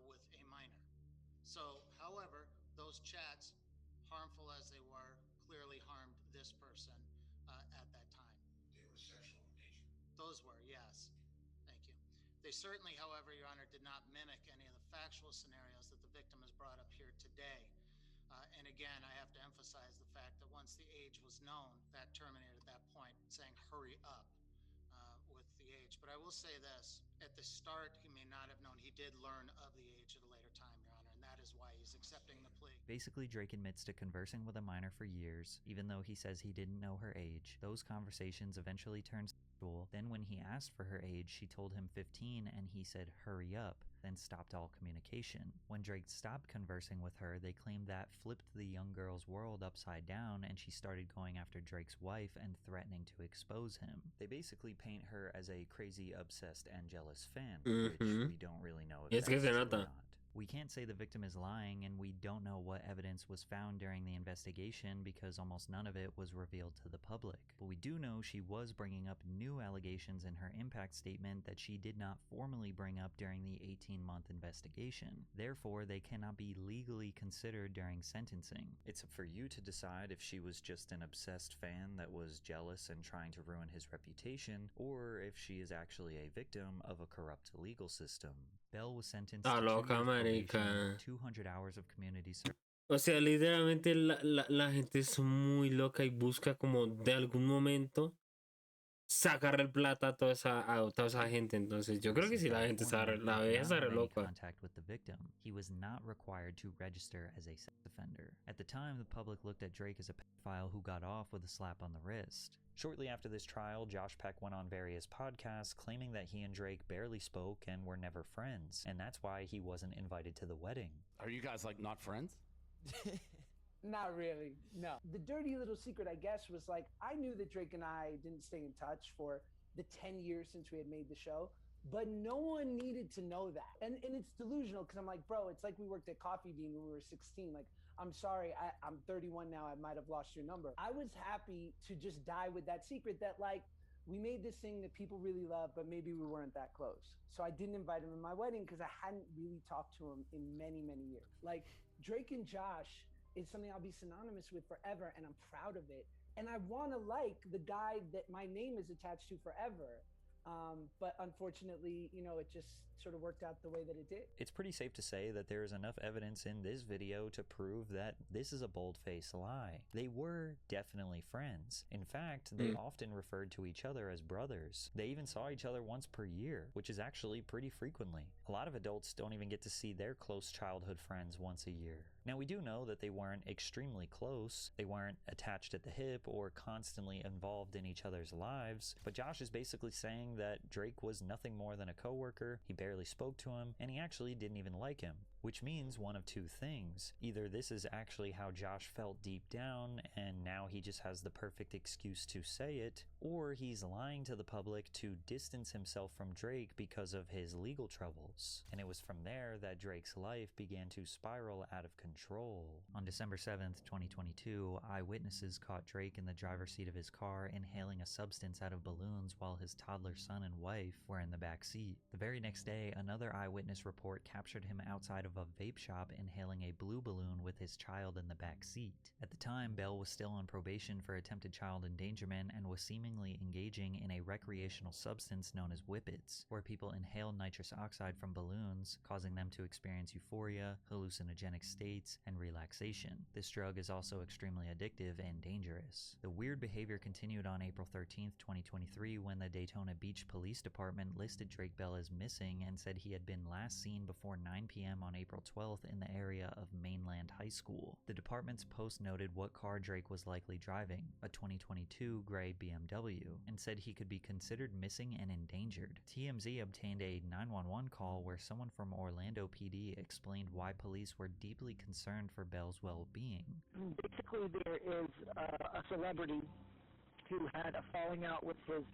with a minor. So, however, those chats, harmful as they were, clearly harmed this person at that time. They were sexual in nature. Those were, yes. Thank you. They certainly, however, Your Honor, did not mimic any of the factual scenarios that the victim has brought up here today. And again, I have to emphasize the fact that once the age was known, that terminated at that point, saying hurry up with the age. But I will say this, at the start, he may not have known. He did learn of the age at a later time, Your Honor, and that is why he's accepting the plea. Basically, Drake admits to conversing with a minor for years, even though he says he didn't know her age. Those conversations eventually turned sexual. Then when he asked for her age, she told him 15 and he said hurry up, then stopped all communication. When Drake stopped conversing with her, they claimed that flipped the young girl's world upside down and she started going after Drake's wife and threatening to expose him. They basically paint her as a crazy, obsessed, and jealous fan, which we don't really know if that's true or not. We can't say the victim is lying, and we don't know what evidence was found during the investigation because almost none of it was revealed to the public. But we do know she was bringing up new allegations in her impact statement that she did not formally bring up during the 18-month investigation. Therefore, they cannot be legally considered during sentencing. It's up for you to decide if she was just an obsessed fan that was jealous and trying to ruin his reputation, or if she is actually a victim of a corrupt legal system. Bell was sentenced to 2 years probation, 200 hours of community service. O sea, literalmente la gente es muy loca y busca como de algún momento sacarle el plata a toda esa gente. Entonces yo creo que si la gente la ve esa loca. Contact with the victim. He was not required to register as a sex offender. At the time, the public looked at Drake as a pedophile who got off with a slap on the wrist. Shortly after this trial, Josh Peck went on various podcasts claiming that he and Drake barely spoke and were never friends, and that's why he wasn't invited to the wedding. Are you guys like not friends? Not really, no. The dirty little secret, I guess, was like, I knew that Drake and I didn't stay in touch for the 10 years since we had made the show, but no one needed to know that. And it's delusional because I'm like, bro, it's like we worked at Coffee Bean when we were 16. Like, I'm sorry, I'm 31 now, I might have lost your number. I was happy to just die with that secret that, like, we made this thing that people really love, but maybe we weren't that close. So I didn't invite him to my wedding because I hadn't really talked to him in many, many years. Like, Drake and Josh is something I'll be synonymous with forever, and I'm proud of it. And I want to like the guy that my name is attached to forever. But unfortunately, you know, it just sort of worked out the way that it did. It's pretty safe to say that there is enough evidence in this video to prove that this is a bold-faced lie. They were definitely friends. In fact, they often referred to each other as brothers. They even saw each other once per year, which is actually pretty frequently. A lot of adults don't even get to see their close childhood friends once a year. Now, we do know that they weren't extremely close, they weren't attached at the hip or constantly involved in each other's lives, but Josh is basically saying that Drake was nothing more than a coworker, he barely spoke to him, and he actually didn't even like him. Which means one of two things. Either this is actually how Josh felt deep down, and now he just has the perfect excuse to say it, or he's lying to the public to distance himself from Drake because of his legal troubles. And it was from there that Drake's life began to spiral out of control. On December 7th, 2022, eyewitnesses caught Drake in the driver's seat of his car inhaling a substance out of balloons while his toddler son and wife were in the back seat. The very next day, another eyewitness report captured him outside of a vape shop inhaling a blue balloon with his child in the back seat. At the time, Bell was still on probation for attempted child endangerment and was seemingly engaging in a recreational substance known as whippets, where people inhale nitrous oxide from balloons, causing them to experience euphoria, hallucinogenic states, and relaxation. This drug is also extremely addictive and dangerous. The weird behavior continued on April 13th, 2023, when the Daytona Beach Police Department listed Drake Bell as missing and said he had been last seen before 9 p.m. on April 12th in the area of Mainland High School. The department's post noted what car Drake was likely driving, a 2022 gray BMW, and said he could be considered missing and endangered. TMZ obtained a 911 call where someone from Orlando PD explained why police were deeply concerned for Bell's well-being. Basically, there is a celebrity who had a falling out with his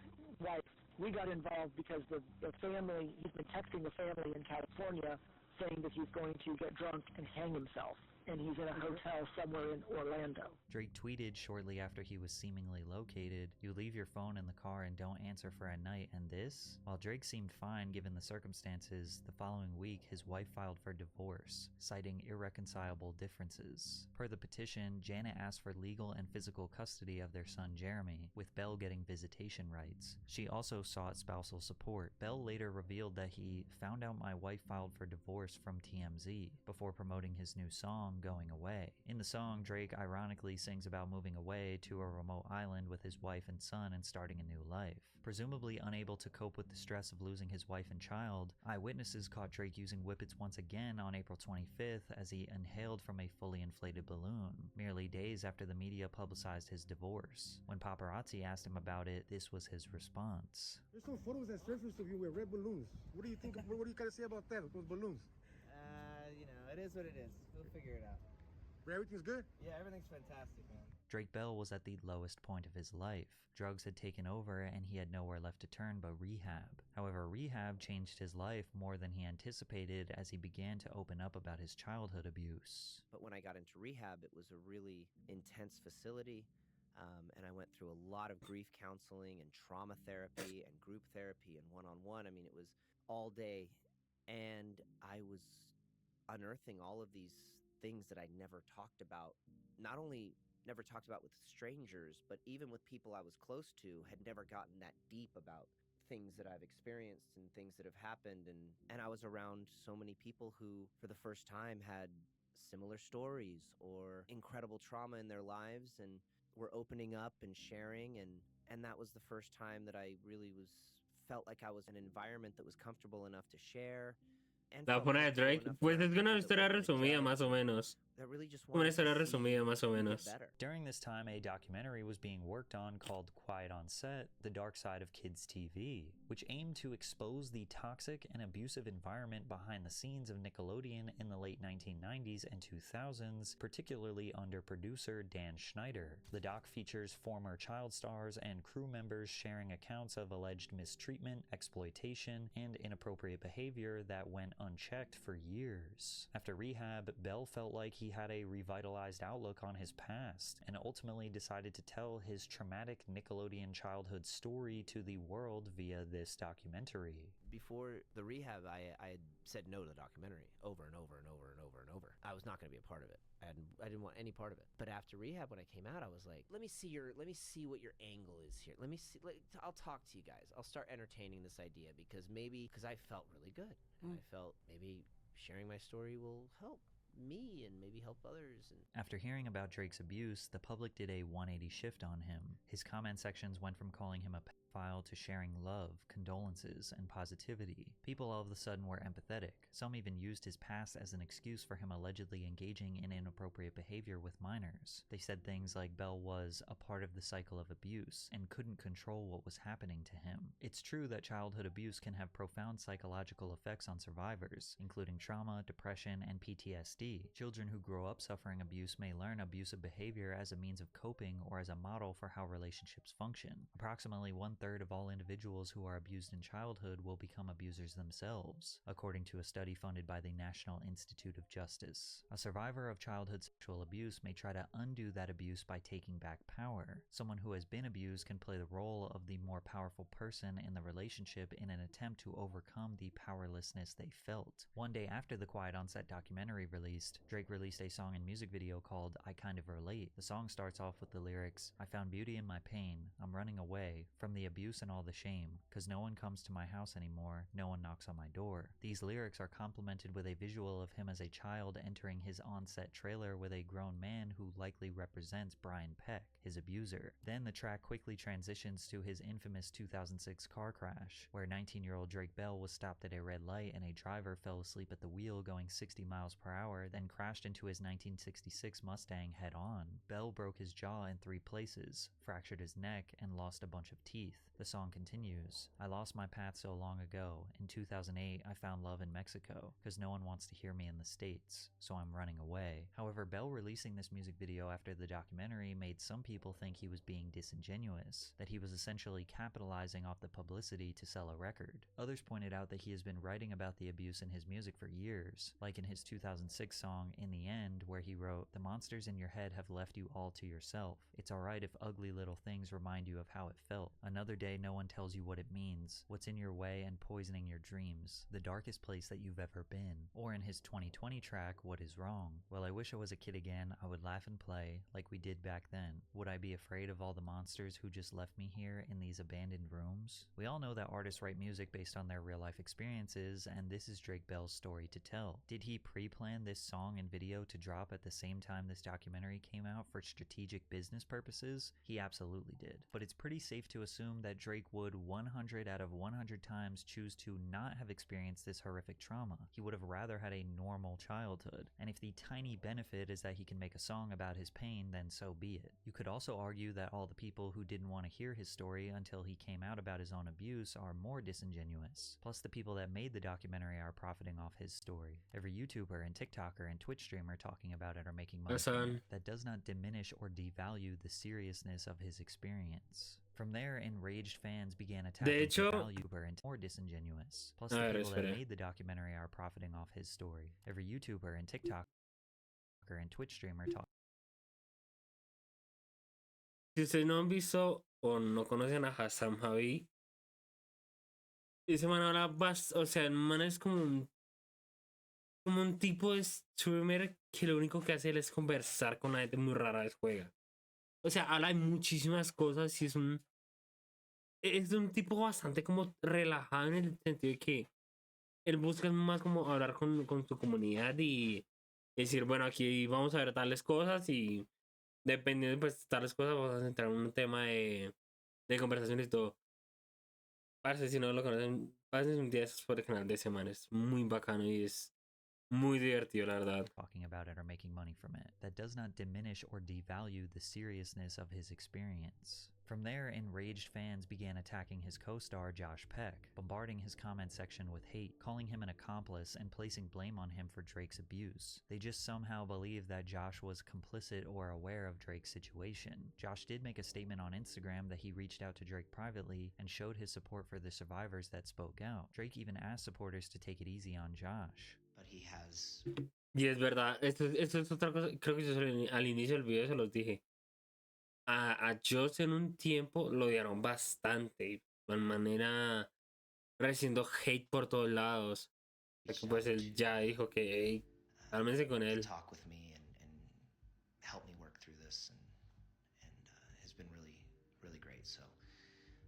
wife. We got involved because the family, he's been texting the family in California saying that he's going to get drunk and hang himself, and he's in a hotel somewhere in Orlando. Drake tweeted shortly after he was seemingly located, "You leave your phone in the car and don't answer for a night, and this?" While Drake seemed fine given the circumstances, the following week his wife filed for divorce, citing irreconcilable differences. Per the petition, Janet asked for legal and physical custody of their son Jeremy, with Bell getting visitation rights. She also sought spousal support. Bell later revealed that he found out my wife filed for divorce from TMZ before promoting his new song, Going Away. In the song, Drake ironically sings about moving away to a remote island with his wife and son and starting a new life. Presumably unable to cope with the stress of losing his wife and child, eyewitnesses caught Drake using whippets once again on April 25th as he inhaled from a fully inflated balloon, merely days after the media publicized his divorce. When paparazzi asked him about it, this was his response. There's some photos that surfaced of you with red balloons. What do you think? What do you gotta say about that, those balloons? It is what it is. We'll figure it out. Everything's good? Yeah, everything's fantastic, man. Drake Bell was at the lowest point of his life. Drugs had taken over and he had nowhere left to turn but rehab. However, rehab changed his life more than he anticipated as he began to open up about his childhood abuse. But when I got into rehab, it was a really intense facility. And I went through a lot of grief counseling and trauma therapy and group therapy and one-on-one. I mean, it was all day. And I was unearthing all of these things that I never talked about, not only never talked about with strangers, but even with people I was close to, had never gotten that deep about things that I've experienced and things that have happened. And I was around so many people who, for the first time, had similar stories or incredible trauma in their lives and were opening up and sharing. And that was the first time that I really felt like I was in an environment that was comfortable enough to share. La pone de Drake, pues es una historia resumida más o menos. Una historia resumida más o menos. During this time, a documentary was being worked on called Quiet on Set, The Dark Side of Kids TV, which aimed to expose the toxic and abusive environment behind the scenes of Nickelodeon in the late 1990s and 2000s, particularly under producer Dan Schneider. The doc features former child stars and crew members sharing accounts of alleged mistreatment, exploitation, and inappropriate behavior that went unchecked for years. After rehab, Bell felt like he he had a revitalized outlook on his past and ultimately decided to tell his traumatic Nickelodeon childhood story to the world via this documentary. Before the rehab, I had said no to the documentary over and over and over and over and over. I was not going to be a part of it. I didn't want any part of it. But after rehab, when I came out, I was like, let me see what your angle is here. I'll talk to you guys. I'll start entertaining this idea because I felt really good. And I felt maybe sharing my story will help me and maybe help others. After hearing about Drake's abuse, the public did a 180 shift on him. His comment sections went from calling him a pedophile to sharing love, condolences, and positivity. People all of a sudden were empathetic. Some even used his past as an excuse for him allegedly engaging in inappropriate behavior with minors. They said things like Bell was a part of the cycle of abuse and couldn't control what was happening to him. It's true that childhood abuse can have profound psychological effects on survivors, including trauma, depression, and PTSD. Children who grow up suffering abuse may learn abusive behavior as a means of coping or as a model for how relationships function. Approximately 1/3 of all individuals who are abused in childhood will become abusers themselves, according to a study funded by the National Institute of Justice. A survivor of childhood sexual abuse may try to undo that abuse by taking back power. Someone who has been abused can play the role of the more powerful person in the relationship in an attempt to overcome the powerlessness they felt. One day after the Quiet on Set documentary released, Drake released a song and music video called I Kind of Relate. The song starts off with the lyrics, "I found beauty in my pain, I'm running away from the abuse and all the shame, 'cause no one comes to my house anymore, no one knocks on my door." These lyrics are complemented with a visual of him as a child entering his on-set trailer with a grown man who likely represents Brian Peck, his abuser. Then the track quickly transitions to his infamous 2006 car crash, where 19-year-old Drake Bell was stopped at a red light and a driver fell asleep at the wheel going 60 miles per hour, then crashed into his 1966 Mustang head-on. Bell broke his jaw in 3 places, fractured his neck, and lost a bunch of teeth. The song continues, "I lost my path so long ago. In 2008, I found love in Mexico, because no one wants to hear me in the States, so I'm running away." However, Bell releasing this music video after the documentary made some people think he was being disingenuous, that he was essentially capitalizing off the publicity to sell a record. Others pointed out that he has been writing about the abuse in his music for years, like in his 2006 song In the End, where he wrote, "The monsters in your head have left you all to yourself. It's alright if ugly little things remind you of how it felt. Another day no one tells you what it means, what's in your way and poisoning your dreams, the darkest place that you've ever been." Or in his 2020 track, What Is Wrong? "Well, I wish I was a kid again, I would laugh and play, like we did back then. Would I be afraid of all the monsters who just left me here in these abandoned rooms?" We all know that artists write music based on their real-life experiences, and this is Drake Bell's story to tell. Did he pre-plan this song and video to drop at the same time this documentary came out for strategic business purposes? He absolutely did. But it's pretty safe to assume that Drake would 100 out of 100 times choose to not have experienced this horrific trauma. He would have rather had a normal childhood. And if the tiny benefit is that he can make a song about his pain, then so be it. You could also argue that all the people who didn't want to hear his story until he came out about his own abuse are more disingenuous. Plus, the people that made the documentary are profiting off his story. Every YouTuber and TikToker and Twitch streamer talking about it are making money from it. That does not diminish or devalue the seriousness of his experience. From there, enraged fans began attacking the YouTuber and more disingenuous. Plus, the people that made the documentary are profiting off his story. Every YouTuber and TikToker and Twitch streamer talking. Si ustedes no han visto o no conocen a Hassam Javi, ese man habla bastante, o sea, el man es como un tipo de streamer que lo único que hace él es conversar con la gente muy rara vez juega. O sea, habla de muchísimas cosas y es un tipo bastante como relajado en el sentido de que él busca más como hablar con su comunidad y decir, bueno, aquí vamos a ver tales cosas y dependiendo pues tales cosas vamos a entrar en un tema de conversaciones y todo. Parce, si no lo conocen, pasen un día por el canal de ese man, es muy bacano y es muy divertido, la verdad. Talking about it or making money from it. That does not diminish or devalue the seriousness of his experience. From there, enraged fans began attacking his co-star Josh Peck, bombarding his comment section with hate, calling him an accomplice, and placing blame on him for Drake's abuse. They just somehow believed that Josh was complicit or aware of Drake's situation. Josh did make a statement on Instagram that he reached out to Drake privately and showed his support for the survivors that spoke out. Drake even asked supporters to take it easy on Josh. But he has Y es verdad, esto es otra cosa, creo que yo al inicio del video se los dije. A Joss en un tiempo lo odiaron bastante, de manera recibiendo hate por todos lados. Que pues él ya dijo que hey, cálmense con él. Talk with me and help me work through this and has been really great. So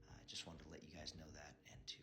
I just wanted to let you guys know that and to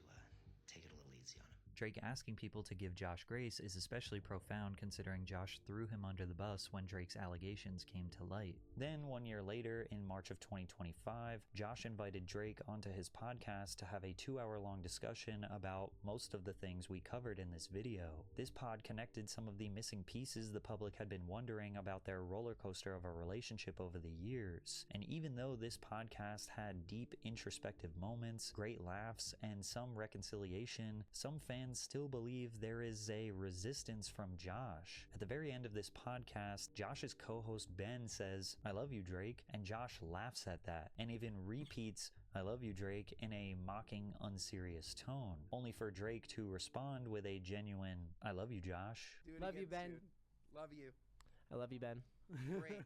take it a little easy on him. Drake asking people to give Josh grace is especially profound considering Josh threw him under the bus when Drake's allegations came to light. Then, 1 year later, in March of 2025, Josh invited Drake onto his podcast to have a 2-hour-long discussion about most of the things we covered in this video. This pod connected some of the missing pieces the public had been wondering about their roller coaster of a relationship over the years. And even though this podcast had deep introspective moments, great laughs, and some reconciliation, some fans still believe there is a resistance from Josh. At the very end of this podcast, Josh's co-host Ben says, "I love you, Drake," and Josh laughs at that and even repeats, "I love you, Drake," in a mocking, unserious tone, only for Drake to respond with a genuine, "I love you, Josh." Love you, Ben. Love you. I love you, Ben. Great.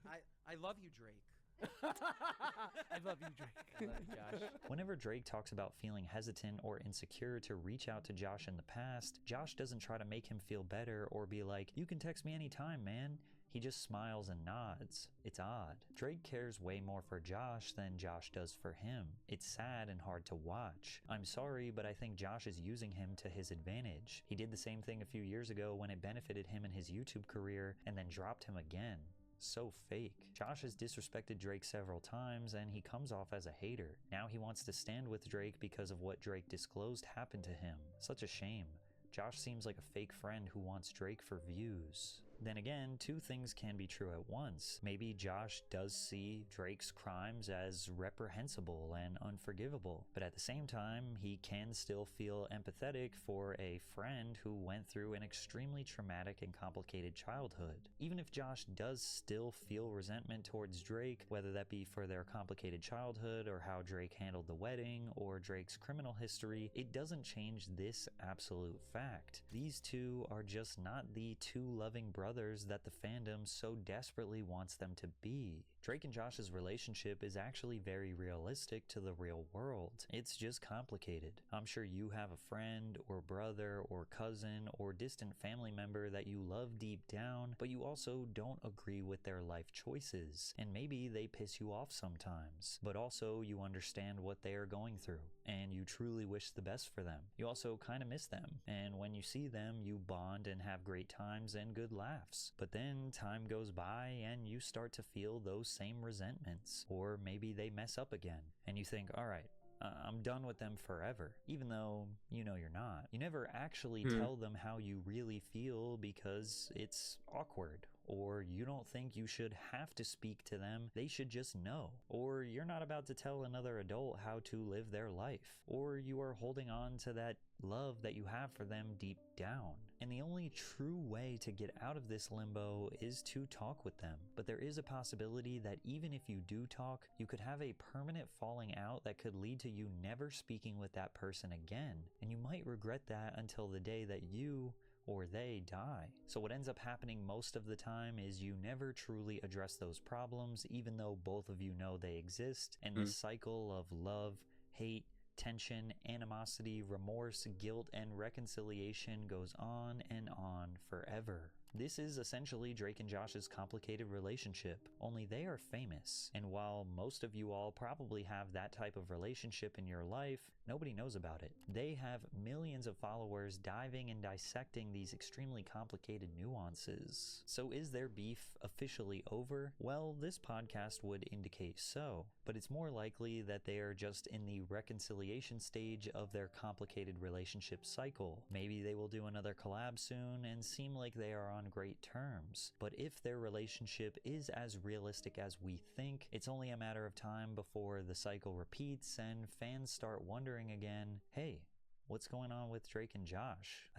I love you, Drake. I love you, Drake. I love you, Josh. Whenever Drake talks about feeling hesitant or insecure to reach out to Josh in the past, Josh doesn't try to make him feel better or be like, "You can text me anytime, man." He just smiles and nods. It's odd. Drake cares way more for Josh than Josh does for him. It's sad and hard to watch. I'm sorry, but I think Josh is using him to his advantage. He did the same thing a few years ago when it benefited him in his YouTube career and then dropped him again. So fake. Josh has disrespected Drake several times and he comes off as a hater. Now he wants to stand with Drake because of what Drake disclosed happened to him. Such a shame. Josh seems like a fake friend who wants Drake for views. Then again, two things can be true at once. Maybe Josh does see Drake's crimes as reprehensible and unforgivable, but at the same time, he can still feel empathetic for a friend who went through an extremely traumatic and complicated childhood. Even if Josh does still feel resentment towards Drake, whether that be for their complicated childhood or how Drake handled the wedding or Drake's criminal history, it doesn't change this absolute fact. These two are just not the two loving brothers that the fandom so desperately wants them to be. Drake and Josh's relationship is actually very realistic to the real world. It's just complicated. I'm sure you have a friend or brother or cousin or distant family member that you love deep down, but you also don't agree with their life choices. And maybe they piss you off sometimes, but also you understand what they are going through and you truly wish the best for them. You also kind of miss them, and when you see them, you bond and have great times and good laughs. But then time goes by and you start to feel those same resentments, or maybe they mess up again and you think, all right, I'm done with them forever, even though you know you're not. You never actually tell them how you really feel because it's awkward, or you don't think you should have to speak to them, they should just know, or you're not about to tell another adult how to live their life, or you are holding on to that love that you have for them deep down. And the only true way to get out of this limbo is to talk with them. But there is a possibility that even if you do talk, you could have a permanent falling out that could lead to you never speaking with that person again. And you might regret that until the day that you or they die. So what ends up happening most of the time is you never truly address those problems, even though both of you know they exist, and the cycle of love, hate, tension, animosity, remorse, guilt, and reconciliation goes on and on forever. This is essentially Drake and Josh's complicated relationship, only they are famous. And while most of you all probably have that type of relationship in your life, nobody knows about it. They have millions of followers diving and dissecting these extremely complicated nuances. So is their beef officially over? Well, this podcast would indicate so, but it's more likely that they are just in the reconciliation stage of their complicated relationship cycle. Maybe they will do another collab soon and seem like they are on great terms. But if their relationship is as realistic as we think, it's only a matter of time before the cycle repeats and fans start wondering again, hey, what's going on with Drake and Josh?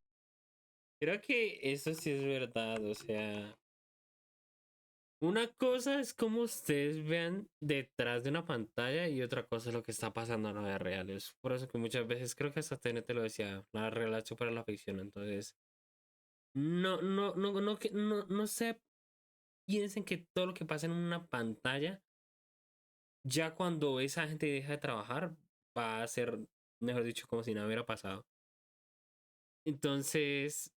Creo que eso sí es verdad, o sea, una cosa es como ustedes vean detrás de una pantalla y otra cosa es lo que está pasando en la vida real. Es por eso que muchas veces creo que hasta TNT lo decía, la relación para la ficción. Entonces, no se piensen que todo lo que pasa en una pantalla, ya cuando esa gente deja de trabajar, va a ser, mejor dicho, como si nada hubiera pasado. Entonces,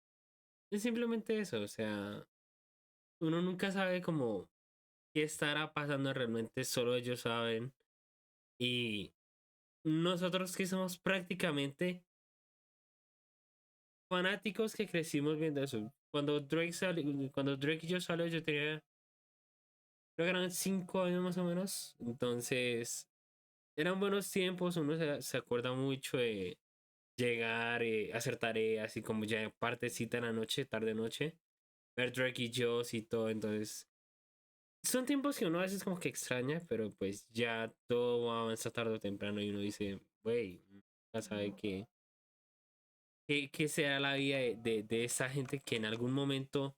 es simplemente eso, o sea, uno nunca sabe como qué estará pasando realmente, solo ellos saben. Y nosotros que somos prácticamente fanáticos que crecimos viendo eso. Cuando Drake y yo salió, yo tenía, creo que eran 5 años más o menos. Entonces, eran buenos tiempos, uno se acuerda mucho de llegar, hacer tareas y como ya partecita en la noche, tarde noche, ver Drake y yo y todo. Entonces, son tiempos que uno a veces como que extraña, pero pues ya todo avanza tarde o temprano y uno dice, wey, ya sabe que sea la vida de esa gente que en algún momento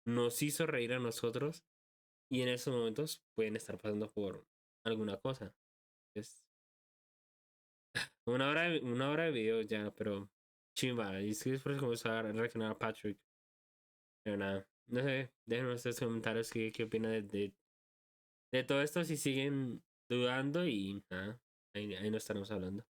nos hizo reír a nosotros y en esos momentos pueden estar pasando por alguna cosa. Es una hora de video ya, pero chimba. Y es que después comenzó a reaccionar a Patrick. Pero nada, no sé, déjenos ustedes comentarios qué opinan de todo esto, si siguen dudando y nada, ahí nos estaremos hablando.